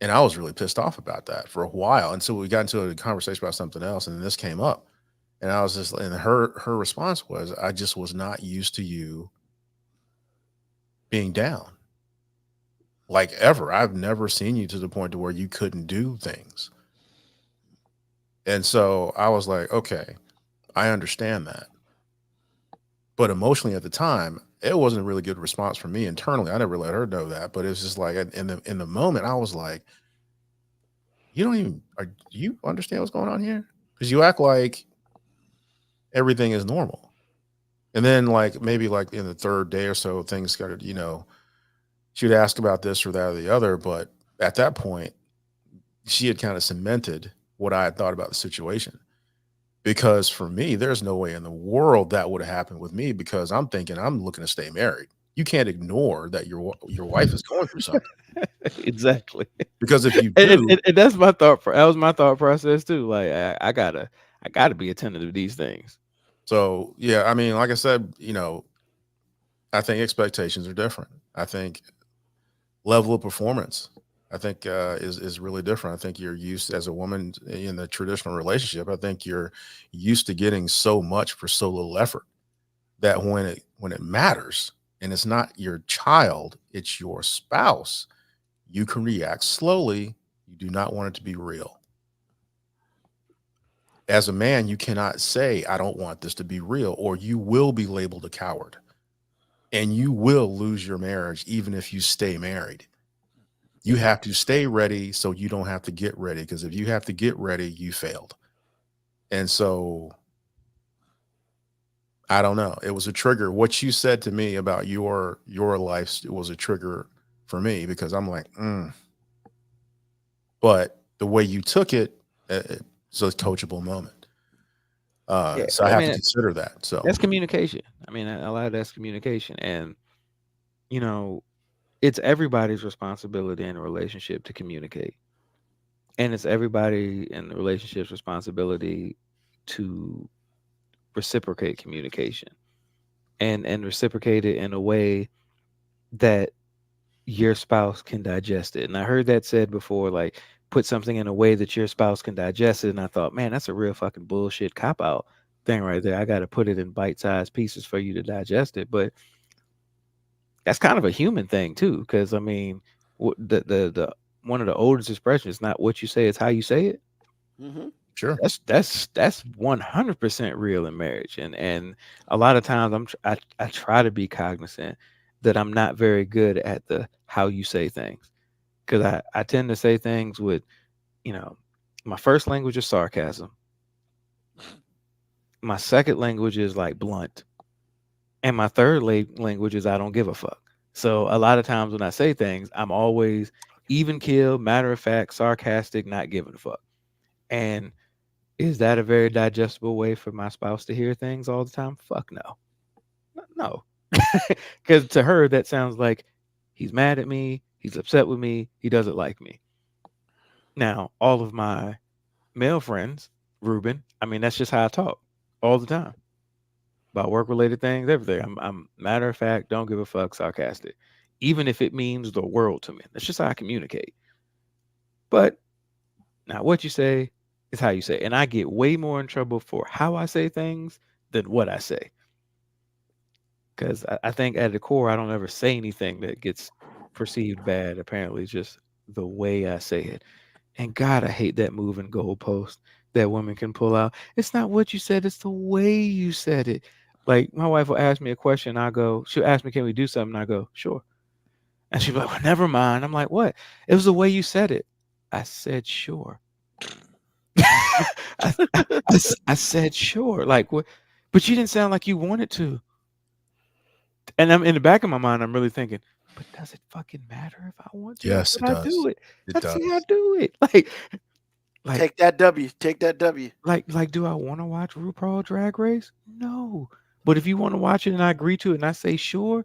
And I was really pissed off about that for a while until we got into a conversation about something else, and then this came up. And I was just, and her response was, I just was not used to you being down. Like ever. I've never seen you to the point to where you couldn't do things. And so I was like, okay, I understand that. But emotionally at the time, it wasn't a really good response from me internally. I never let her know that, but it's just like in the moment, I was like, do you understand what's going on here? Because you act like everything is normal. And then like maybe like in the third day or so, things started, you know, she would ask about this or that or the other. But at that point, she had kind of cemented what I had thought about the situation. Because for me, there's no way in the world that would have happened with me, because I'm thinking I'm looking to stay married. You can't ignore that your wife is going through something. Exactly. Because if you do, and that's my thought. That was my thought process too. Like I gotta be attentive to these things. So yeah, I mean, like I said, you know, I think expectations are different. I think level of performance, I think is really different. I think you're used, as a woman in the traditional relationship, I think you're used to getting so much for so little effort that when it matters and it's not your child, it's your spouse, you can react slowly. You do not want it to be real. As a man, you cannot say, I don't want this to be real, or you will be labeled a coward and you will lose your marriage even if you stay married. You have to stay ready so you don't have to get ready, because if you have to get ready, you failed. And so I don't know. It was a trigger. What you said to me about your life, it was a trigger for me, because I'm like, But the way you took it, it's a coachable moment. So I have to consider that. So that's communication. I mean, a lot of that's communication. And, you know, it's everybody's responsibility in a relationship to communicate. And it's everybody in the relationship's responsibility to reciprocate communication and reciprocate it in a way that your spouse can digest it. And I heard that said before, like put something in a way that your spouse can digest it. And I thought, man, that's a real fucking bullshit cop out thing right there. I got to put it in bite-sized pieces for you to digest it. But that's kind of a human thing too, because I mean, the one of the oldest expressions is not what you say, it's how you say it. Mm-hmm. Sure. That's 100% real in marriage, and a lot of times I try to be cognizant that I'm not very good at the how you say things, because I tend to say things with, my first language is sarcasm, my second language is like blunt, and my third language is I don't give a fuck. So a lot of times when I say things, I'm always even keel, matter of fact, sarcastic, not giving a fuck. And is that a very digestible way for my spouse to hear things all the time? Fuck no. No. Because to her, that sounds like he's mad at me, he's upset with me, he doesn't like me. Now, all of my male friends, Ruben, I mean, that's just how I talk all the time about work-related things, everything. I'm matter of fact, don't give a fuck, sarcastic, even if it means the world to me. That's just how I communicate. But now, what you say is how you say, and I get way more in trouble for how I say things than what I say. Because I think at the core, I don't ever say anything that gets perceived bad. Apparently, it's just the way I say it. And God, I hate that moving goalpost that women can pull out. It's not what you said, it's the way you said it. Like my wife will ask me a question, she'll ask me, can we do something? I go, sure. And she'll be like, well, never mind. I'm like, what? It was the way you said it. I said, sure. I said, sure. Like, what? But you didn't sound like you wanted to. And I'm in the back of my mind, I'm really thinking, but does it fucking matter if I want to? Yes, it I does. do it. It That's does. how I do it. Like, Take that W. Take that W. like, do I want to watch RuPaul Drag Race? No. But if you want to watch it and I agree to it and I say sure,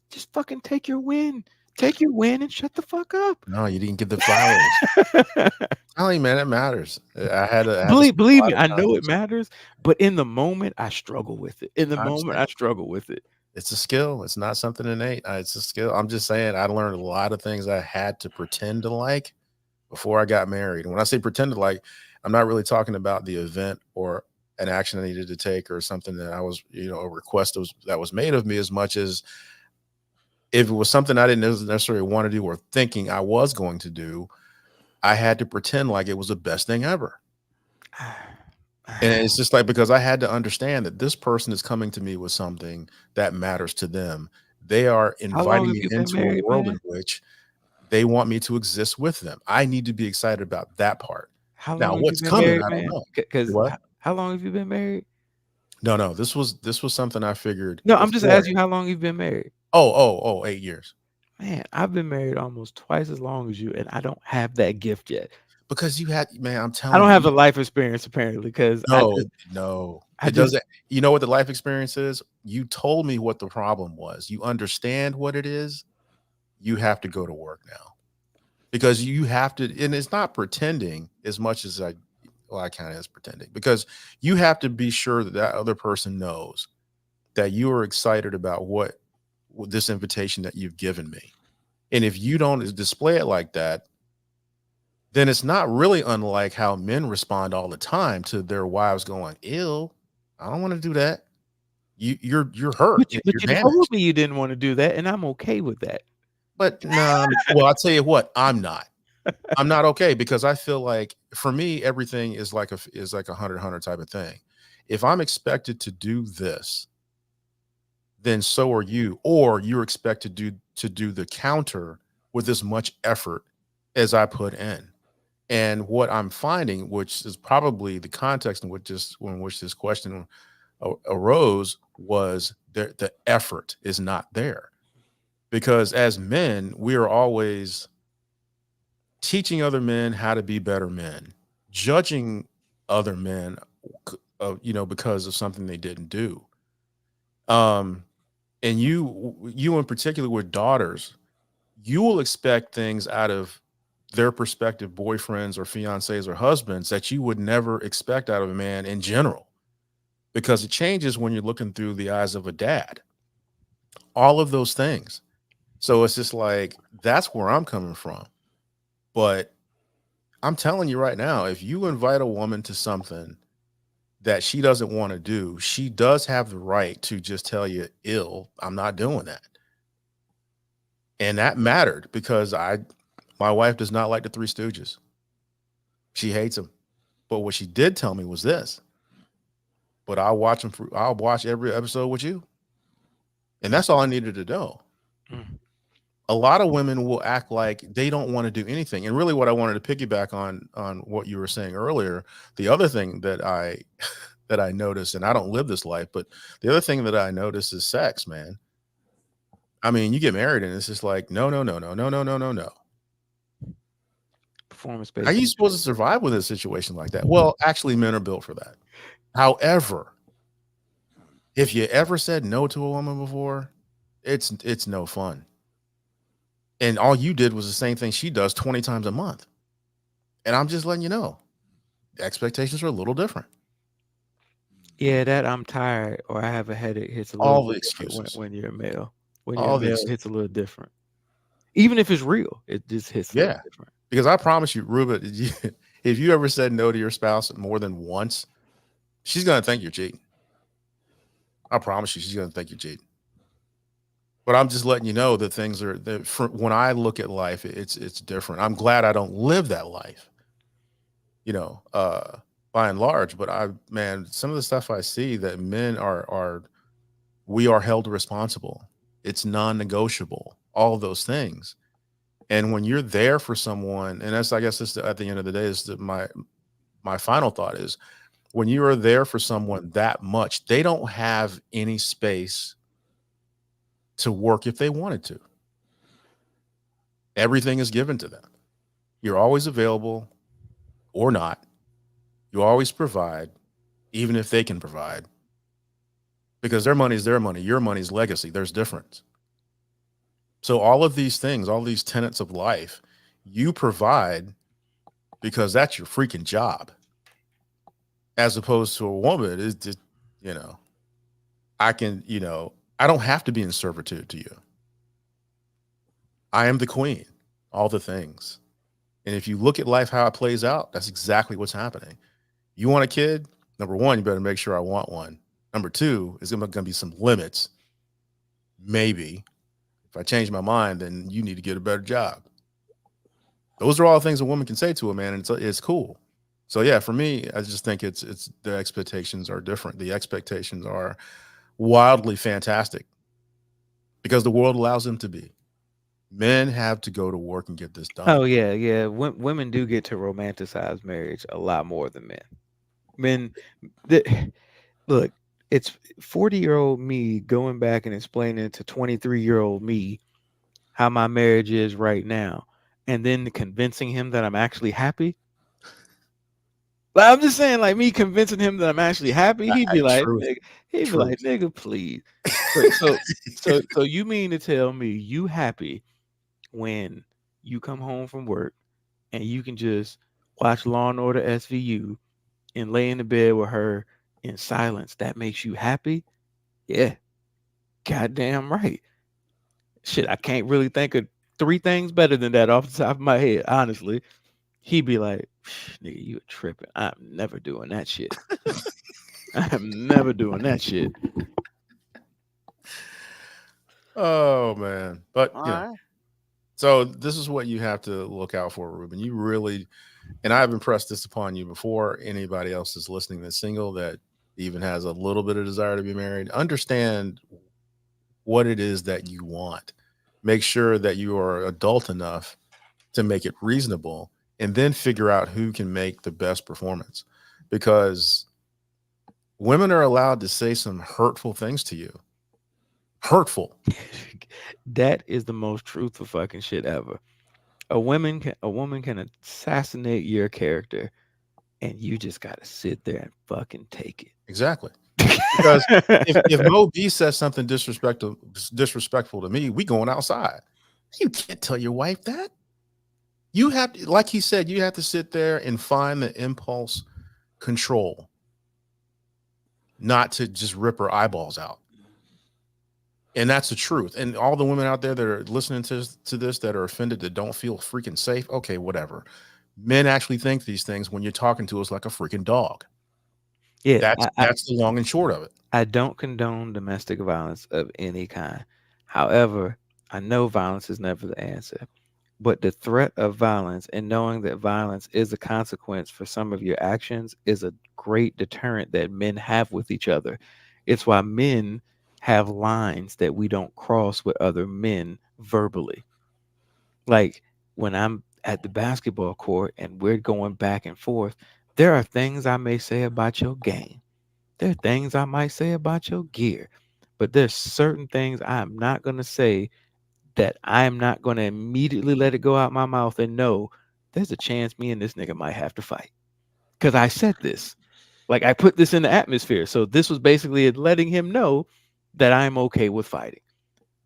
just fucking take your win. Take your win and shut the fuck up. No, you didn't get the flowers. Tell you, man, it matters. I had to Believe me, I time know to- it matters, but in the moment, I struggle with it. In the I moment, I understand. struggle with it. It's a skill. It's not something innate. It's a skill. I'm just saying, I learned a lot of things I had to pretend to like before I got married. And when I say pretend to like, I'm not really talking about the event or an action I needed to take or something that I was, a request that was made of me, as much as if it was something I didn't necessarily want to do or thinking I was going to do, I had to pretend like it was the best thing ever. And it's just like, because I had to understand that this person is coming to me with something that matters to them. They are How long inviting have me you been into married, a world man? in which they want me to exist with them. I need to be excited about that part. How Now, long have what's you been coming, married, I don't man? know. Because What? how long have you been married? No. This was something I figured. No, I'm just before. asking you how long you've been married. Oh, 8 years. Man, I've been married almost twice as long as you, and I don't have that gift yet. Because you had, man, I'm telling I you. don't have the life experience apparently, because No. I It just- doesn't. You know what the life experience is? You told me what the problem was. You understand what it is. You have to go to work now. Because you have to, and it's not pretending as much as I kind of is pretending, because you have to be sure that that other person knows that you are excited about what this invitation that you've given me. And if you don't display it like that, then it's not really unlike how men respond all the time to their wives going, ew, I don't want to do that. You're hurt. But you You're told damaged. me you didn't want to do that, and I'm okay with that. But no, well, I'll tell you what, I'm not okay, because I feel like for me, everything is like a 100 type of thing. If I'm expected to do this, then so are you, or you're expected to do the counter with as much effort as I put in. And what I'm finding, which is probably the context in which this question arose, was the effort is not there. Because as men, we are always teaching other men how to be better men, judging other men, because of something they didn't do. And you in particular with daughters, you will expect things out of their prospective boyfriends or fiancés or husbands that you would never expect out of a man in general, because it changes when you're looking through the eyes of a dad. All of those things. So it's just like, that's where I'm coming from. But I'm telling you right now, if you invite a woman to something that she doesn't want to do, she does have the right to just tell you, I'm not doing that. And that mattered because my wife does not like the Three Stooges. She hates them. But what she did tell me was this: but I'll watch every episode with you. And that's all I needed to know. A lot of women will act like they don't want to do anything. And really what I wanted to piggyback on what you were saying earlier, the other thing that I noticed, and I don't live this life, but the other thing that I noticed is sex, man. I mean, you get married and it's just like, no. Performance-based. How are you supposed to survive with a situation like that? Well, actually, men are built for that. However, if you ever said no to a woman before, it's no fun. And all you did was the same thing she does 20 times a month. And I'm just letting you know, the expectations are a little different. Yeah, that I'm tired or I have a headache hits a All little the different excuses. when you're a male. When All you're the a male, it hits a little different. Even if it's real, it just hits a little different. Because I promise you, Ruben, if you ever said no to your spouse more than once, she's going to think you're cheating. I promise you, she's going to think you're cheating. But I'm just letting you know that things are, when I look at life, it's different. I'm glad I don't live that life, by and large. But some of the stuff I see that men we are held responsible. It's non-negotiable, all of those things. And when you're there for someone, and that's, I guess, at the end of the day, is my final thought is, when you are there for someone that much, they don't have any space to work if they wanted to. Everything is given to them. You're always available or not. You always provide, even if they can provide, because their money is their money. Your money is legacy. There's difference. So all of these things, all these tenets of life, you provide because that's your freaking job. As opposed to a woman, is just, I don't have to be in servitude to you. I am the queen, all the things. And if you look at life, how it plays out, that's exactly what's happening. You want a kid? Number one, you better make sure I want one. Number two, is going to be some limits. Maybe. If I change my mind, then you need to get a better job. Those are all things a woman can say to a man, and it's cool. So yeah, for me, I just think it's the expectations are different. The expectations are wildly fantastic because the world allows them to be. Men have to go to work and get this done. Oh yeah. Women do get to romanticize marriage a lot more than men. Look, it's 40-year-old me going back and explaining to 23-year-old me how my marriage is right now, and then convincing him that I'm actually happy. Like, I'm just saying, like, me convincing him that I'm actually happy, he'd be like, nigga, please. So you mean to tell me you happy when you come home from work and you can just watch Law and Order SVU and lay in the bed with her in silence? That makes you happy? Yeah. Goddamn right. Shit, I can't really think of 3 things better than that off the top of my head, honestly. He'd be like, nigga, you tripping. I'm never doing that shit. I'm never doing that shit. Oh, man. But, right. So this is what you have to look out for, Ruben. You really, and I've impressed this upon you before anybody else is listening that's single, that even has a little bit of desire to be married. Understand what it is that you want. Make sure that you are adult enough to make it reasonable, and then figure out who can make the best performance, because women are allowed to say some hurtful things to you. Hurtful. That is the most truthful fucking shit ever. A woman can assassinate your character, and you just gotta sit there and fucking take it. Exactly. Because if Mo B says something disrespectful to me, we going outside. You can't tell your wife that. You have to, like he said, you have to sit there and find the impulse control, not to just rip her eyeballs out. And that's the truth. And all the women out there that are listening to this that are offended, that don't feel freaking safe, okay, whatever. Men actually think these things when you're talking to us like a freaking dog. Yeah, That's the long and short of it. I don't condone domestic violence of any kind. However, I know violence is never the answer. But the threat of violence and knowing that violence is a consequence for some of your actions is a great deterrent that men have with each other. It's why men have lines that we don't cross with other men verbally. Like when I'm at the basketball court and we're going back and forth, there are things I may say about your game. There are things I might say about your gear. But there's certain things I'm not going to say that I'm not going to immediately let it go out my mouth and know there's a chance me and this nigga might have to fight. Because I said this. Like I put this in the atmosphere. So this was basically letting him know that I'm okay with fighting.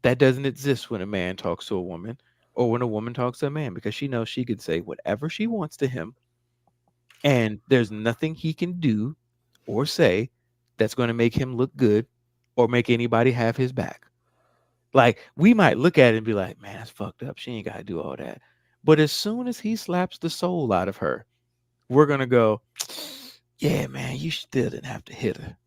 That doesn't exist when a man talks to a woman or when a woman talks to a man, because she knows she could say whatever she wants to him. And there's nothing he can do or say that's going to make him look good or make anybody have his back. Like we might look at it and be like, man, that's fucked up. She ain't got to do all that. But as soon as he slaps the soul out of her, we're going to go, yeah, man, you still didn't have to hit her.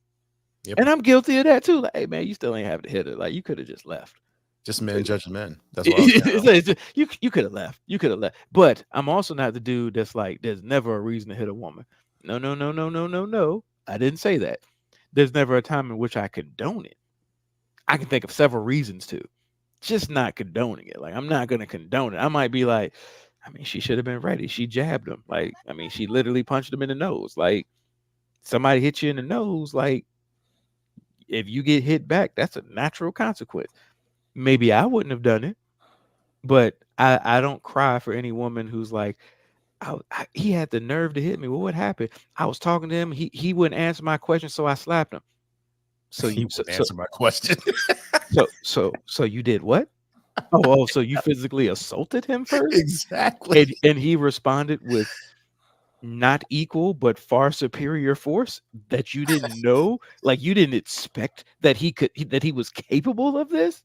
Yep. And I'm guilty of that too. Like, hey, man, you still ain't have to hit her. Like you could have just left. Just men judging men. That's what I was saying. You could have left. You could have left. But I'm also not the dude that's like, there's never a reason to hit a woman. No. I didn't say that. There's never a time in which I condone it. I can think of several reasons to, just not condoning it. Like I'm not going to condone it. I might be like, I mean, she should have been ready. She jabbed him. Like, I mean, she literally punched him in the nose. Like somebody hit you in the nose. Like if you get hit back, that's a natural consequence. Maybe I wouldn't have done it, but I don't cry for any woman who's like, he had the nerve to hit me. Well, what happened? I was talking to him. He wouldn't answer my question, so I slapped him. So you answer my question. so you did what? Oh, so you physically assaulted him first? Exactly. And he responded with not equal but far superior force that you didn't know, like you didn't expect that he was capable of this.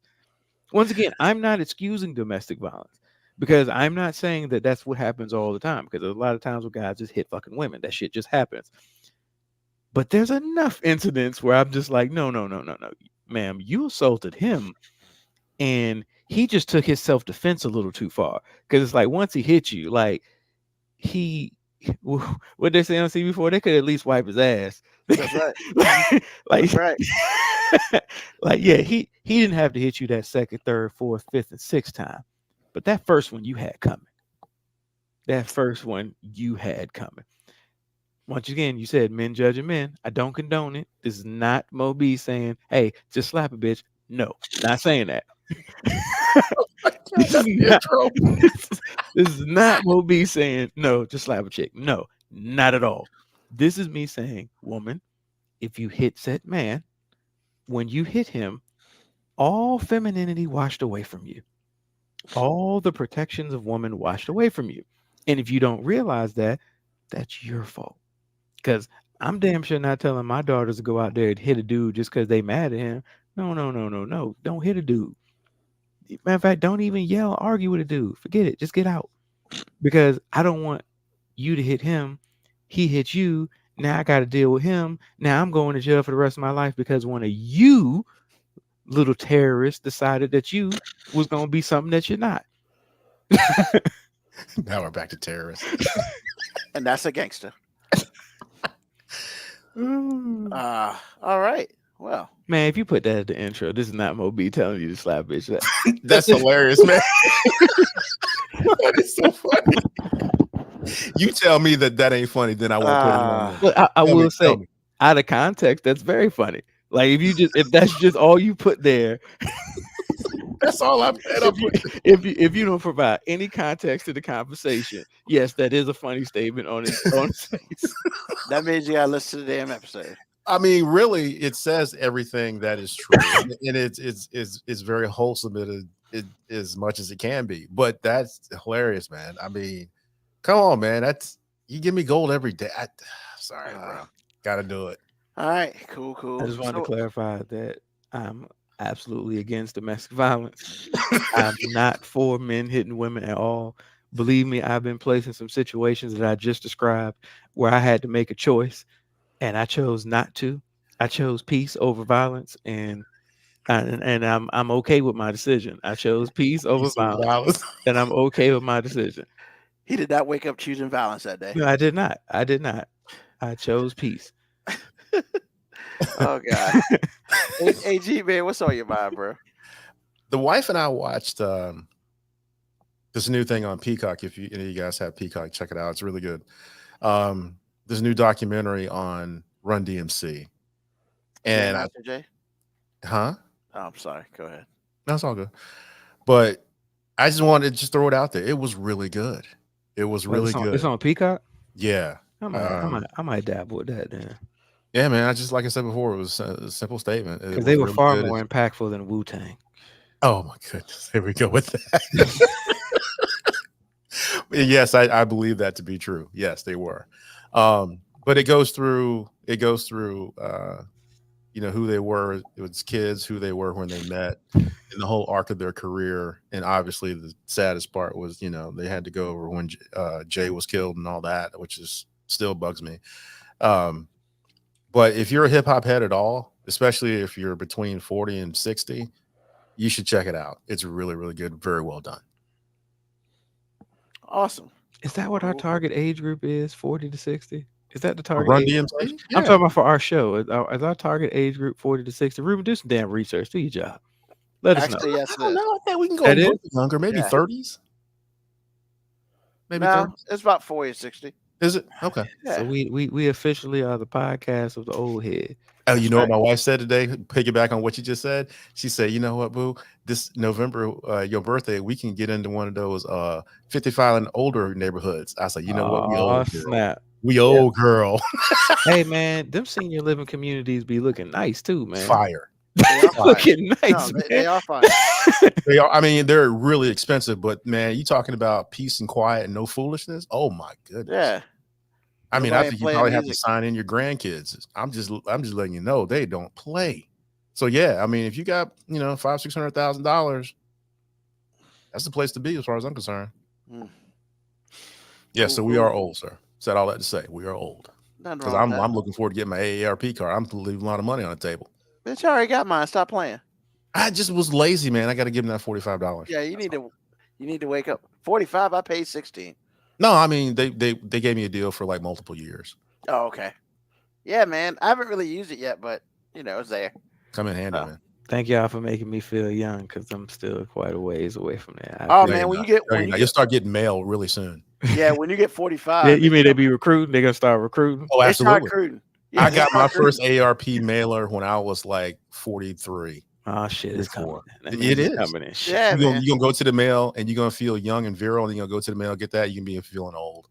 Once again, I'm not excusing domestic violence because I'm not saying that that's what happens all the time, because there's a lot of times where guys just hit fucking women. That shit just happens. But there's enough incidents where I'm just like, no, ma'am, you assaulted him and he just took his self-defense a little too far. Because it's like once he hit you, like what they say on CB4, they could at least wipe his ass. That's right. Like, That's right. Like, yeah, he didn't have to hit you that second, third, fourth, fifth, and sixth time. But that first one you had coming. Once again, you said men judging men. I don't condone it. This is not Mo B saying, hey, just slap a bitch. No, not saying that. This is not Mo B saying, no, just slap a chick. No, not at all. This is me saying, woman, if you hit said man, when you hit him, all femininity washed away from you. All the protections of woman washed away from you. And if you don't realize that, that's your fault. Because I'm damn sure not telling my daughters to go out there and hit a dude just because they mad at him. No. Don't hit a dude. Matter of fact, don't even yell, argue with a dude. Forget it. Just get out. Because I don't want you to hit him. He hit you. Now I got to deal with him. Now I'm going to jail for the rest of my life because one of you little terrorists decided that you was going to be something that you're not. Now we're back to terrorists. And that's a gangster. All right. Well, man, if you put that at the intro, this is not Mo B telling you to slap bitch. That's hilarious, man. That is so funny. You tell me that ain't funny, then I won't put it on. But I will say, out of context, that's very funny. Like if that's just all you put there, that's all I put. If you don't provide any context to the conversation, yes, that is a funny statement on its face. That means you gotta listen to the damn episode. I mean, really, it says everything that is true, and it's very wholesome it as much as it can be. But that's hilarious, man. I mean, come on, man. That's you give me gold every day. Sorry, bro. Gotta do it. All right, cool. I just wanted to So, clarify that I'm absolutely against domestic violence. I'm not for men hitting women at all. Believe me, I've been placed in some situations that I just described where I had to make a choice, and I chose not to. I chose peace over violence, and I'm okay with my decision. I chose peace over Peace over violence, and I'm okay with my decision. he did not wake up choosing violence that day. No, I did not. I chose peace. Oh God. AG, man, what's on your mind, bro? The wife and I watched this new thing on Peacock. If any of you guys have Peacock, check it out. It's really good. This new documentary on Run DMC. And Jay? Oh, I'm sorry. Go ahead. that's all good. But I just wanted to just throw it out there. It was really good. It was really good. It's on Peacock. Yeah. I might dabble with that then. Yeah, man. I just like I said before, it was a simple statement. Because they were far more impactful than Wu-Tang. Oh my goodness. Here we go with that. Yes, I believe that to be true. Yes, they were. But it goes through who they were. It was kids, who they were when they met, and the whole arc of their career. And obviously the saddest part was, they had to go over when Jay was killed and all that, which is still bugs me. But if you're a hip hop head at all, especially if you're between 40 and 60, you should check it out. It's really, really good. Very well done. Awesome. Is that what our target age group is? 40 to 60? Is that the target? Run age DMC? group? Yeah. I'm talking about for our show. Is our target age group 40 to 60? Ruben, do some damn research. Do your job. Let us know. Actually, yes, I don't know. I think we can go That a is? little bit younger, maybe Yeah. 30s. Maybe No, 30s. it's about 40 or 60. Is it? Okay. Yeah. So we officially are the podcast of the old head. Oh, you know right. what my wife said today? Piggyback on what you just said. She said, "You know what, boo? This November, your birthday, we can get into one of those 55 and older neighborhoods." I said, "You know what? We Aw, old girl. snap. We old girl. Hey man, them senior living communities be looking nice too, man. Fire. They are fine. Looking No, nice, they man. are fine. They are. I mean, they're really expensive, but man, you talking about peace and quiet and no foolishness? Oh my goodness. Yeah. I mean, I Nobody think you playing probably have to music. sign in your grandkids. I'm just letting you know they don't play. So yeah, I mean, if you got $500,000-$600,000, that's the place to be as far as I'm concerned. Mm. Yeah, so we are old, sir. Said all that to say we are old. Nothing Because wrong with that. I'm looking forward to getting my AARP card. I'm leaving a lot of money on the table. Bitch, I already got mine. Stop playing. I just was lazy, man. I got to give them that $45. Yeah, you need to wake up. 45. I paid 16. No, I mean they gave me a deal for like multiple years. Oh, okay. Yeah, man. I haven't really used it yet, but it's there. Come in handy, Oh. man. Thank y'all for making me feel young because I'm still quite a ways away from that. Oh No, man, you're when not. you get No, when you're you not. get You'll start getting mail really soon. yeah, when you get 45. Yeah, you mean they be recruiting? They gonna start recruiting? Oh, They start absolutely. recruiting. Yeah, I they got my start recruiting. first ARP mailer when I was like 43. Oh shit, it's coming. Before. That It means it's is. coming in. Shit. Yeah, You're man. gonna go to the mail and you're gonna feel young and virile, and you're gonna go to the mail, get that, you can be feeling old.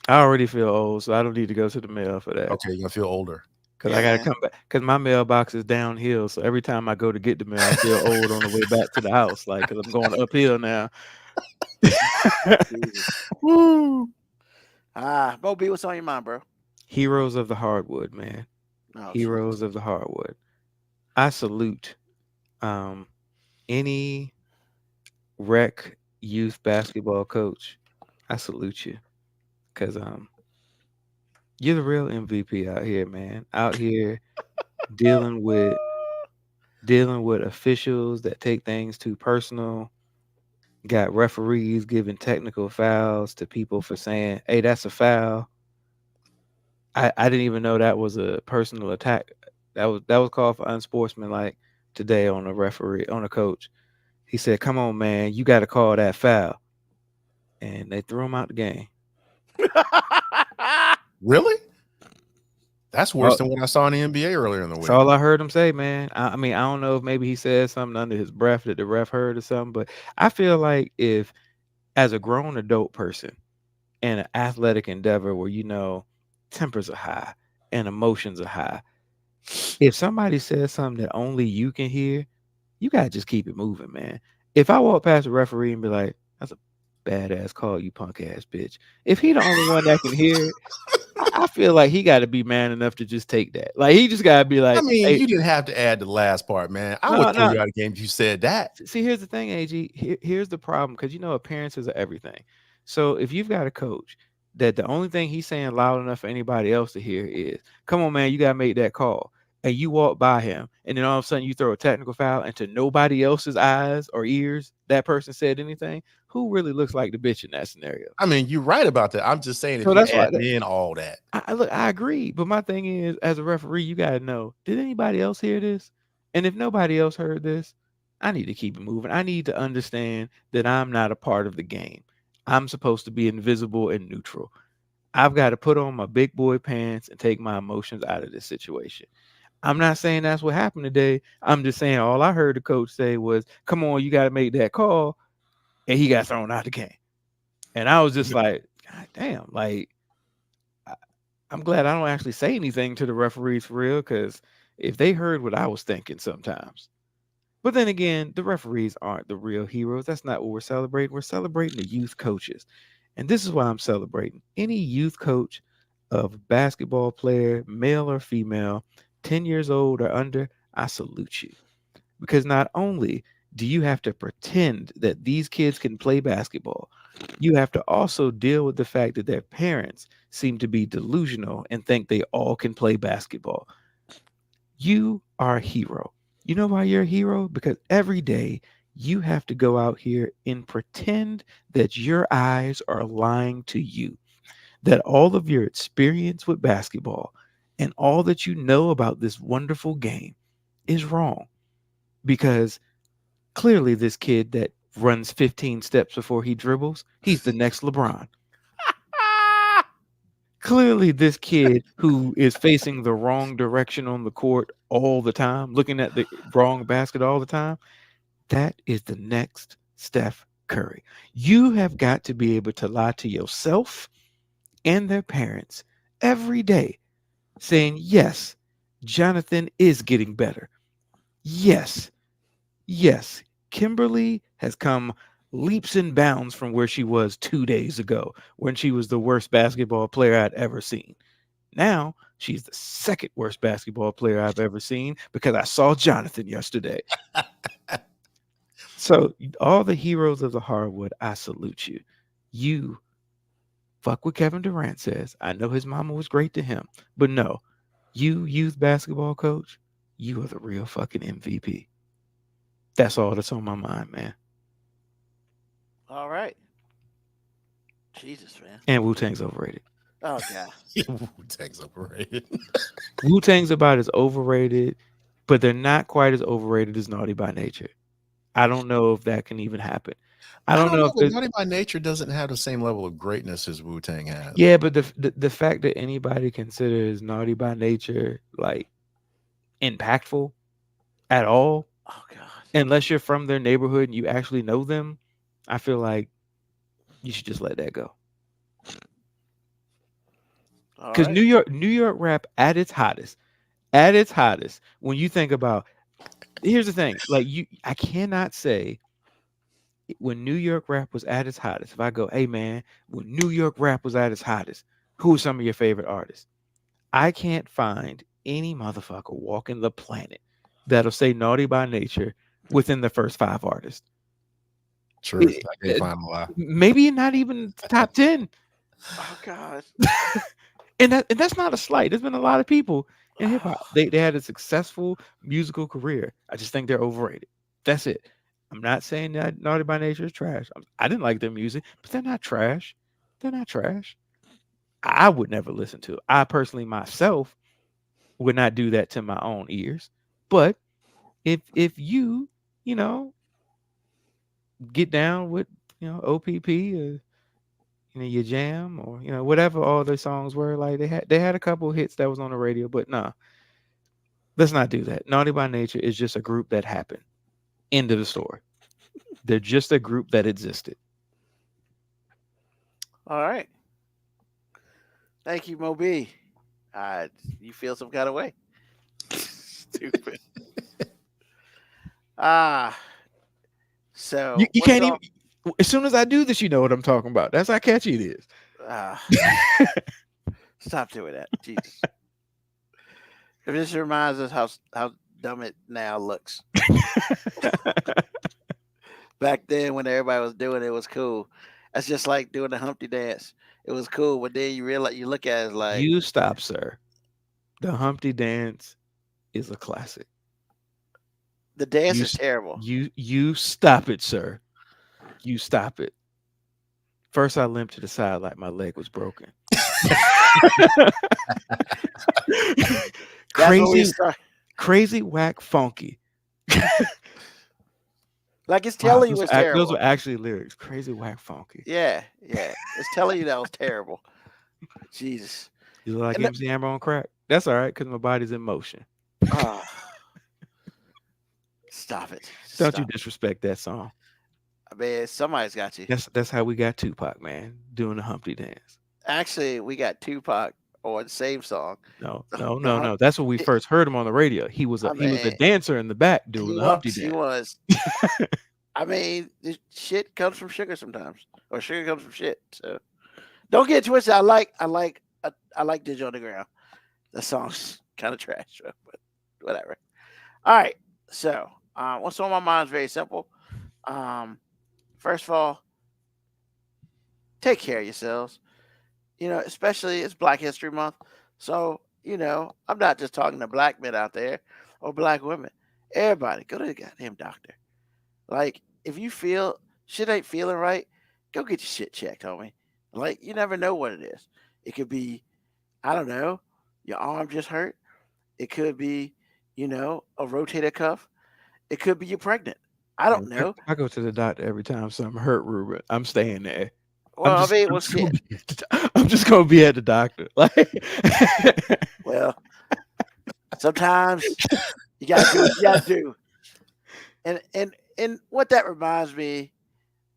I already feel old, so I don't need to go to the mail for that. Okay, you're gonna feel older. Because Yeah, I gotta man. come back. Because my mailbox is downhill, so every time I go to get the mail, I feel old on the way back to the house. Like, because I'm going uphill now. Woo! Bo B, what's on your mind, bro? Heroes of the hardwood, man. Oh, Heroes of the hardwood. I salute any rec youth basketball coach. I salute you because you're the real MVP out here, man. Out here dealing with officials that take things too personal. Got referees giving technical fouls to people for saying, "Hey, that's a foul." I didn't even know that was a personal attack. That was called for unsportsmanlike today on a referee, on a coach. He said, "Come on, man, you got to call that foul," and they threw him out the game. Really? That's worse Well, than what I saw in the NBA earlier in the week. That's all I heard him say, man. I mean, I don't know if maybe he said something under his breath that the ref heard or something, but I feel like if, as a grown adult person in an athletic endeavor where tempers are high and emotions are high, if somebody says something that only you can hear, you gotta just keep it moving, man. If I walk past a referee and be like, "That's a badass call, you punk ass bitch," if he the only one that can hear it, I feel like he got to be man enough to just take that. Like he just got to be I like, mean, "Hey, you didn't have to add the last part, man. I no, would throw no." you out of the game if you said that. See, here's the thing, AG. Here's the problem, because appearances are everything. So if you've got a coach that the only thing he's saying loud enough for anybody else to hear is, "Come on, man, you gotta make that call," and you walk by him, and then all of a sudden you throw a technical foul, and to nobody else's eyes or ears, that person said anything. Who really looks like the bitch in that scenario? I mean, you're right about that. I'm just saying if So you that's why add in all that. I agree, but my thing is, as a referee, you gotta know: did anybody else hear this? And if nobody else heard this, I need to keep it moving. I need to understand that I'm not a part of the game. I'm supposed to be invisible and neutral. I've got to put on my big boy pants and take my emotions out of this situation. I'm not saying that's what happened today. I'm just saying all I heard the coach say was, "Come on, you got to make that call," and he got thrown out of the game. And I was just like, "God damn!" Like, I'm glad I don't actually say anything to the referees for real, because if they heard what I was thinking sometimes. But then again, the referees aren't the real heroes. That's not what we're celebrating. We're celebrating the youth coaches. And this is why I'm celebrating. Any youth coach of basketball player, male or female, 10 years old or under, I salute you. Because not only do you have to pretend that these kids can play basketball, you have to also deal with the fact that their parents seem to be delusional and think they all can play basketball. You are a hero. You know why you're a hero? Because every day you have to go out here and pretend that your eyes are lying to you, that all of your experience with basketball and all that you know about this wonderful game is wrong. Because clearly, this kid that runs 15 steps before he dribbles, he's the next LeBron. Clearly, this kid who is facing the wrong direction on the court all the time, looking at the wrong basket all the time, that is the next Steph Curry. You have got to be able to lie to yourself and their parents every day, saying, "Yes, Jonathan is getting better. Yes, yes, Kimberly has come leaps and bounds from where she was 2 days ago when she was the worst basketball player I'd ever seen. Now she's the second worst basketball player I've ever seen because I saw Jonathan yesterday." So all the heroes of the hardwood, I salute you. You fuck what Kevin Durant says. I know his mama was great to him, but no, you youth basketball coach, you are the real fucking MVP. That's all that's on my mind, man. All right. Jesus, man. And Wu-Tang's overrated. Oh god. Wu-Tang's overrated. Wu-Tang's about as overrated, but they're not quite as overrated as Naughty by Nature. I don't know if that can even happen. I don't know if but Naughty by Nature doesn't have the same level of greatness as Wu-Tang has. yeah, but the fact that anybody considers Naughty by Nature like impactful at all, Oh god. unless you're from their neighborhood and you actually know them, I feel like you should just let that go. All Because right. New York rap at its hottest, when you think about, here's the thing, like I cannot say when New York rap was at its hottest. If I go, "Hey man, when New York rap was at its hottest, who are some of your favorite artists?" I can't find any motherfucker walking the planet that'll say Naughty by Nature within the first 5 artists. True. I can't find a lot. Maybe not even top 10. Oh god. And that's not a slight. There's been a lot of people in hip hop. They had a successful musical career. I just think they're overrated. That's it. I'm not saying that Naughty by Nature is trash. I didn't like their music, but they're not trash. They're not trash. I would never listen to it. I personally myself would not do that to my own ears. But if you get down with OPP or your Jam or whatever all their songs were, like they had a couple of hits that was on the radio, but nah, let's not do that. Naughty by Nature is just a group that happened. End of the story. They're just a group that existed. All right. Thank you, Moby. You feel some kind of way. Stupid. So You what can't song- even. As soon as I do this, you know what I'm talking about. That's how catchy it is. Stop doing that, Jesus. If this reminds us how dumb it now looks. Back then, when everybody was doing it, it was cool. That's just like doing the Humpty dance. It was cool, but then you realize you look at it like You stop, sir. The Humpty Dance is a classic. the dance You is s- terrible. You stop it, sir. You stop it. First, I limped to the side like my leg was broken. That's when we crazy, start. crazy, whack, funky. Like it's Wow, telling you those it's were terrible. those were actually lyrics. Crazy, whack, funky. Yeah. It's telling you that was terrible. Jesus. You look like And the- MC Hammer on crack. That's all right, because my body's in motion. Ah. Stop it. Don't Stop you disrespect that song. it. Man, somebody's got you. That's how we got Tupac, man, doing the Humpty dance. Actually, we got Tupac on the same song. No. Uh-huh. That's when we first heard him on the radio. He was I a mean, dancer in the back doing He the Humpty was. He dance. was. I mean, this shit comes from sugar sometimes, or sugar comes from shit. So don't get twisted. I like Digital Underground. The song's kind of trash, but whatever. All right. So what's on my mind is very simple. First of all, take care of yourselves. You know, especially it's Black History Month. So, you know, I'm not just talking to black men out there or black women. Everybody, go to the goddamn doctor. Like, if you feel shit ain't feeling right, go get your shit checked, homie. Like, you never know what it is. It could be, I don't know, your arm just hurt. It could be, you know, a rotator cuff. It could be you're pregnant. I don't know. I go to the doctor every time something hurt, Ruben. I'm staying there. Well, I'm just, I mean, I'm well, just gonna shit. be at the I'm just gonna be at the doctor. Like, Well, sometimes you gotta do what you gotta do. And what that reminds me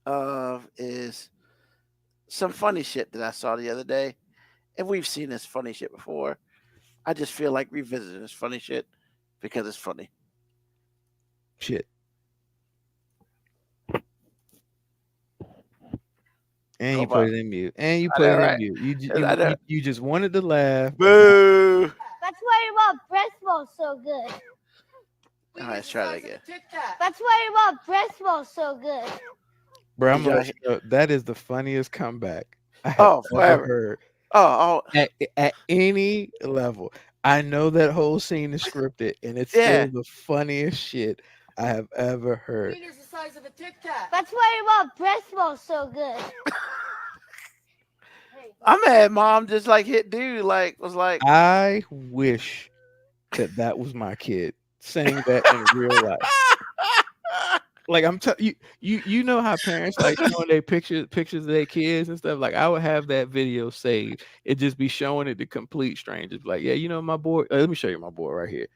of is some funny shit that I saw the other day. And we've seen this funny shit before. I just feel like revisiting this funny shit because it's funny. shit. And you Come on. put it in mute. And you I put know, it right? in mute. I know. You just wanted to laugh. Boo! That's why your breast smells so good. All right, let's try that again. That's why your breast smells so good. Bro, I'm Did gonna y'all let you know, that is the funniest comeback I have Oh, ever forever. heard Oh, at any level. I know that whole scene is scripted, and it's Yeah. still the funniest shit I have ever heard. That's why your breast smells so good. I'm mad. Mom just like hit dude. Like was like, I wish that was my kid saying that in real life. Like I'm telling you know how parents like showing their pictures of their kids and stuff. Like I would have that video saved. It just be showing it to complete strangers. Like, yeah, you know my boy. Let me show you my boy right here.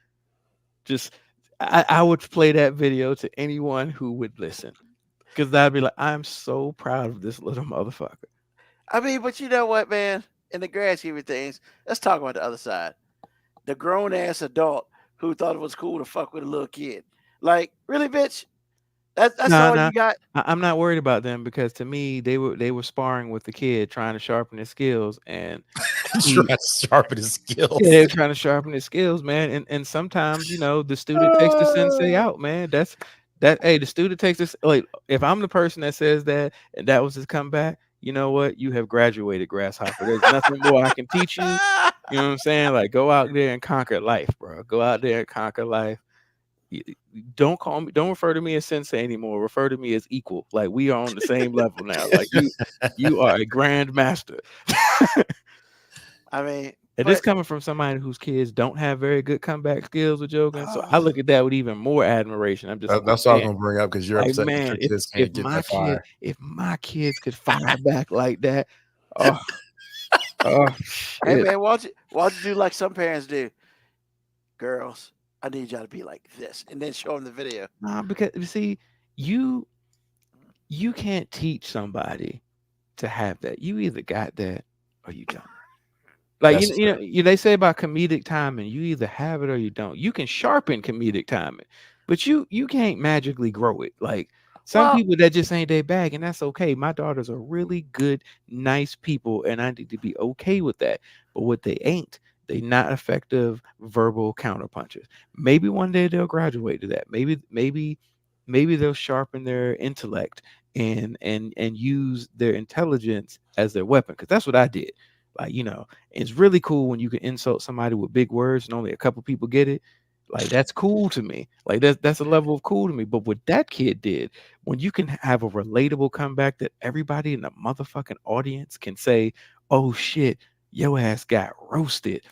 Just I would play that video to anyone who would listen, because I'd be like, I'm so proud of this little motherfucker. I mean, but you know what, man? In the grand scheme of things, let's talk about the other side. The grown ass adult who thought it was cool to fuck with a little kid. Like, really, bitch? That's all Nah. you got? I'm not worried about them, because to me they were sparring with the kid, trying to sharpen his skills, and Trying to sharpen his skills. yeah, they're trying to sharpen his skills, man. And sometimes, you know, the student takes the sensei out, man. That's that. Hey, the student takes this. Like, if I'm the person that says that and that was his comeback, you know what? You have graduated, grasshopper. There's nothing more I can teach you. You know what I'm saying? Like, go out there and conquer life, bro. Go out there and conquer life. Don't refer to me as sensei anymore. Refer to me as equal. Like, we are on the same level now. Like, you are a grand master. I mean, And this coming from somebody whose kids don't have very good comeback skills with joking. So I look at that with even more admiration. I'm just That's all I'm gonna bring up, because you're like, upset that man, your kids if can't get my that fire. if my kids could fire back like that, oh, hey shit. man, why don't you do like some parents do? Girls, I need y'all to be like this, and then show them the video. Nah, because you see, you can't teach somebody to have that. You either got that or you don't. Like, That's you know, they say about comedic timing, you either have it or you don't. You can sharpen comedic timing, but you can't magically grow it. Like, Some Well- people that just ain't their bag, and that's okay. My daughters are really good, nice people, and I need to be okay with that. But what they ain't, they not effective verbal counterpunchers. Maybe one day they'll graduate to that. Maybe they'll sharpen their intellect and use their intelligence as their weapon. Because that's what I did. Like, it's really cool when you can insult somebody with big words and only a couple people get it. Like, that's cool to me. Like, that's a level of cool to me. But what that kid did, when you can have a relatable comeback that everybody in the motherfucking audience can say, "Oh shit, your ass got roasted."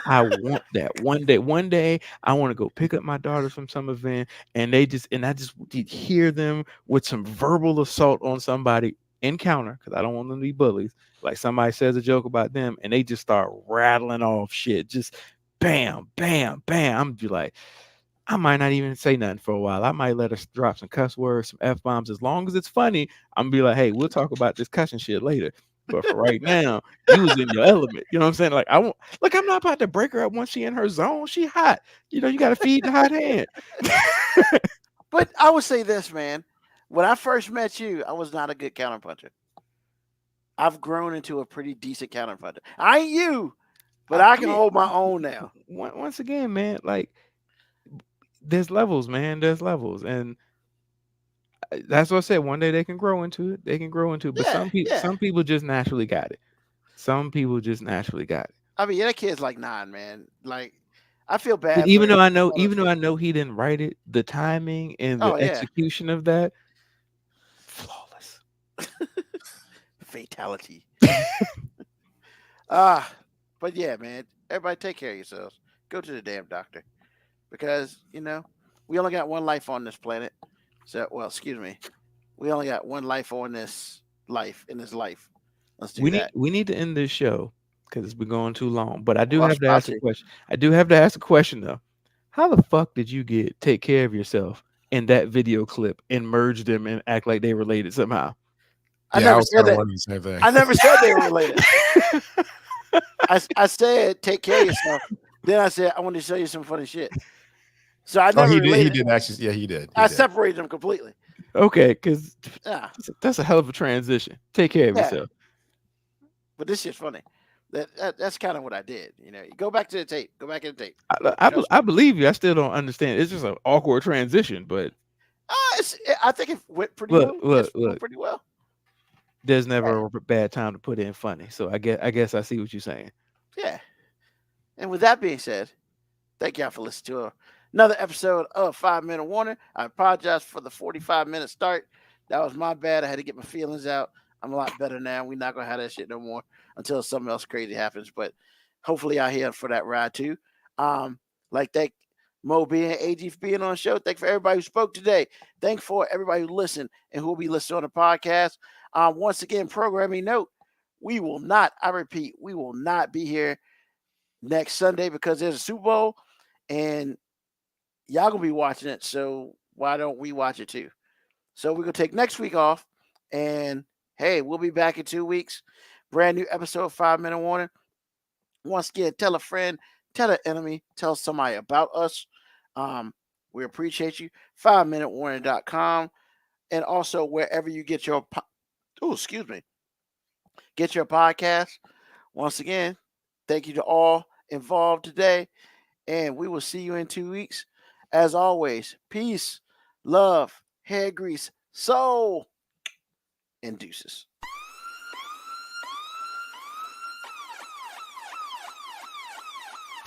I want that. One day I want to go pick up my daughters from some event and I just hear them with some verbal assault on somebody encounter, because I don't want them to be bullies. Like, somebody says a joke about them and they just start rattling off shit. Just bam, bam, bam. I'm be like, I might not even say nothing for a while. I might let us drop some cuss words, some F-bombs. As long as it's funny, I'm gonna be like, hey, we'll talk about this cussing shit later. But for right now, you was in your element. You know what I'm saying? Like, I'm not about to break her up once she in her zone. She hot. You got to feed the hot hand. But I would say this, man. When I first met you, I was not a good counterpuncher. I've grown into a pretty decent counterpuncher. I ain't you, but I can hold my own now. Once again, man, like, there's levels, man. There's levels. And that's what I said. One day they can grow into it. But some people just naturally got it. Some people just naturally got it. I mean, that kid's like 9, man. Like, I feel bad. But even though I know he didn't write it, the timing and the execution of that, flawless. Fatality. But yeah, man. Everybody take care of yourselves. Go to the damn doctor. Because, we only got one life on this planet. So, well, excuse me. We only got one life on this life, in this life. Let's do that. We need to end this show because it's been going too long. But I do have to ask a question. I do have to ask a question, though. How the fuck did you take care of yourself in that video clip and merge them and act like they related somehow? I never said that. I never said they were related. I said take care of yourself. Then I said I want to show you some funny shit. So I never. He did actually. Yeah, he did. I separated them completely. Okay, because that's a hell of a transition. Take care of yourself. But this shit's funny. That's kind of what I did. You go back to the tape. Go back in the tape. I believe you. I still don't understand. It's just an awkward transition, but I think it went pretty well. Look, pretty well. There's never a bad time to put in funny. So I guess I see what you're saying. Yeah. And with that being said, thank y'all for listening to another episode of 5 Minute Warning. I apologize for the 45-minute start. That was my bad. I had to get my feelings out. I'm a lot better now. We're not going to have that shit no more until something else crazy happens. But hopefully y'all here for that ride too. Thank Mo B and AG for being on the show. Thank for everybody who spoke today. Thank for everybody who listened and who will be listening on the podcast. Once again, programming note, we will not be here next Sunday because there's a Super Bowl and y'all gonna be watching it. So why don't we watch it too? So we're gonna take next week off, and hey, we'll be back in 2 weeks. Brand new episode of 5 Minute Warning. Once again, tell a friend, tell an enemy, tell somebody about us. We appreciate you. 5minutewarning.com, and also wherever you get your get your podcast. Once again, thank you to all involved today, and we will see you in 2 weeks. As always, peace, love, hair grease, soul, and deuces.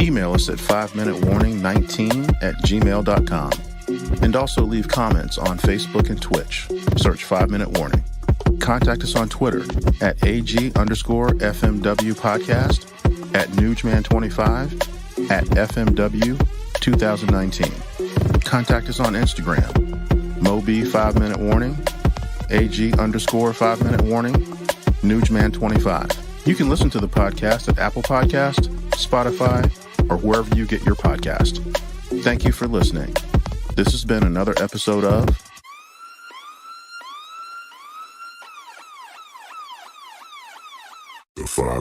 Email us at 5minutewarning19@gmail.com. And also leave comments on Facebook and Twitch. Search 5 Minute Warning. Contact us on Twitter at AG_FMW podcast, at Newsman25, at FMW 2019. Contact us on Instagram, Moby 5 Minute Warning, AG_5 Minute Warning, Newsman25. You can listen to the podcast at Apple Podcast, Spotify, or wherever you get your podcast. Thank you for listening. This has been another episode of The 5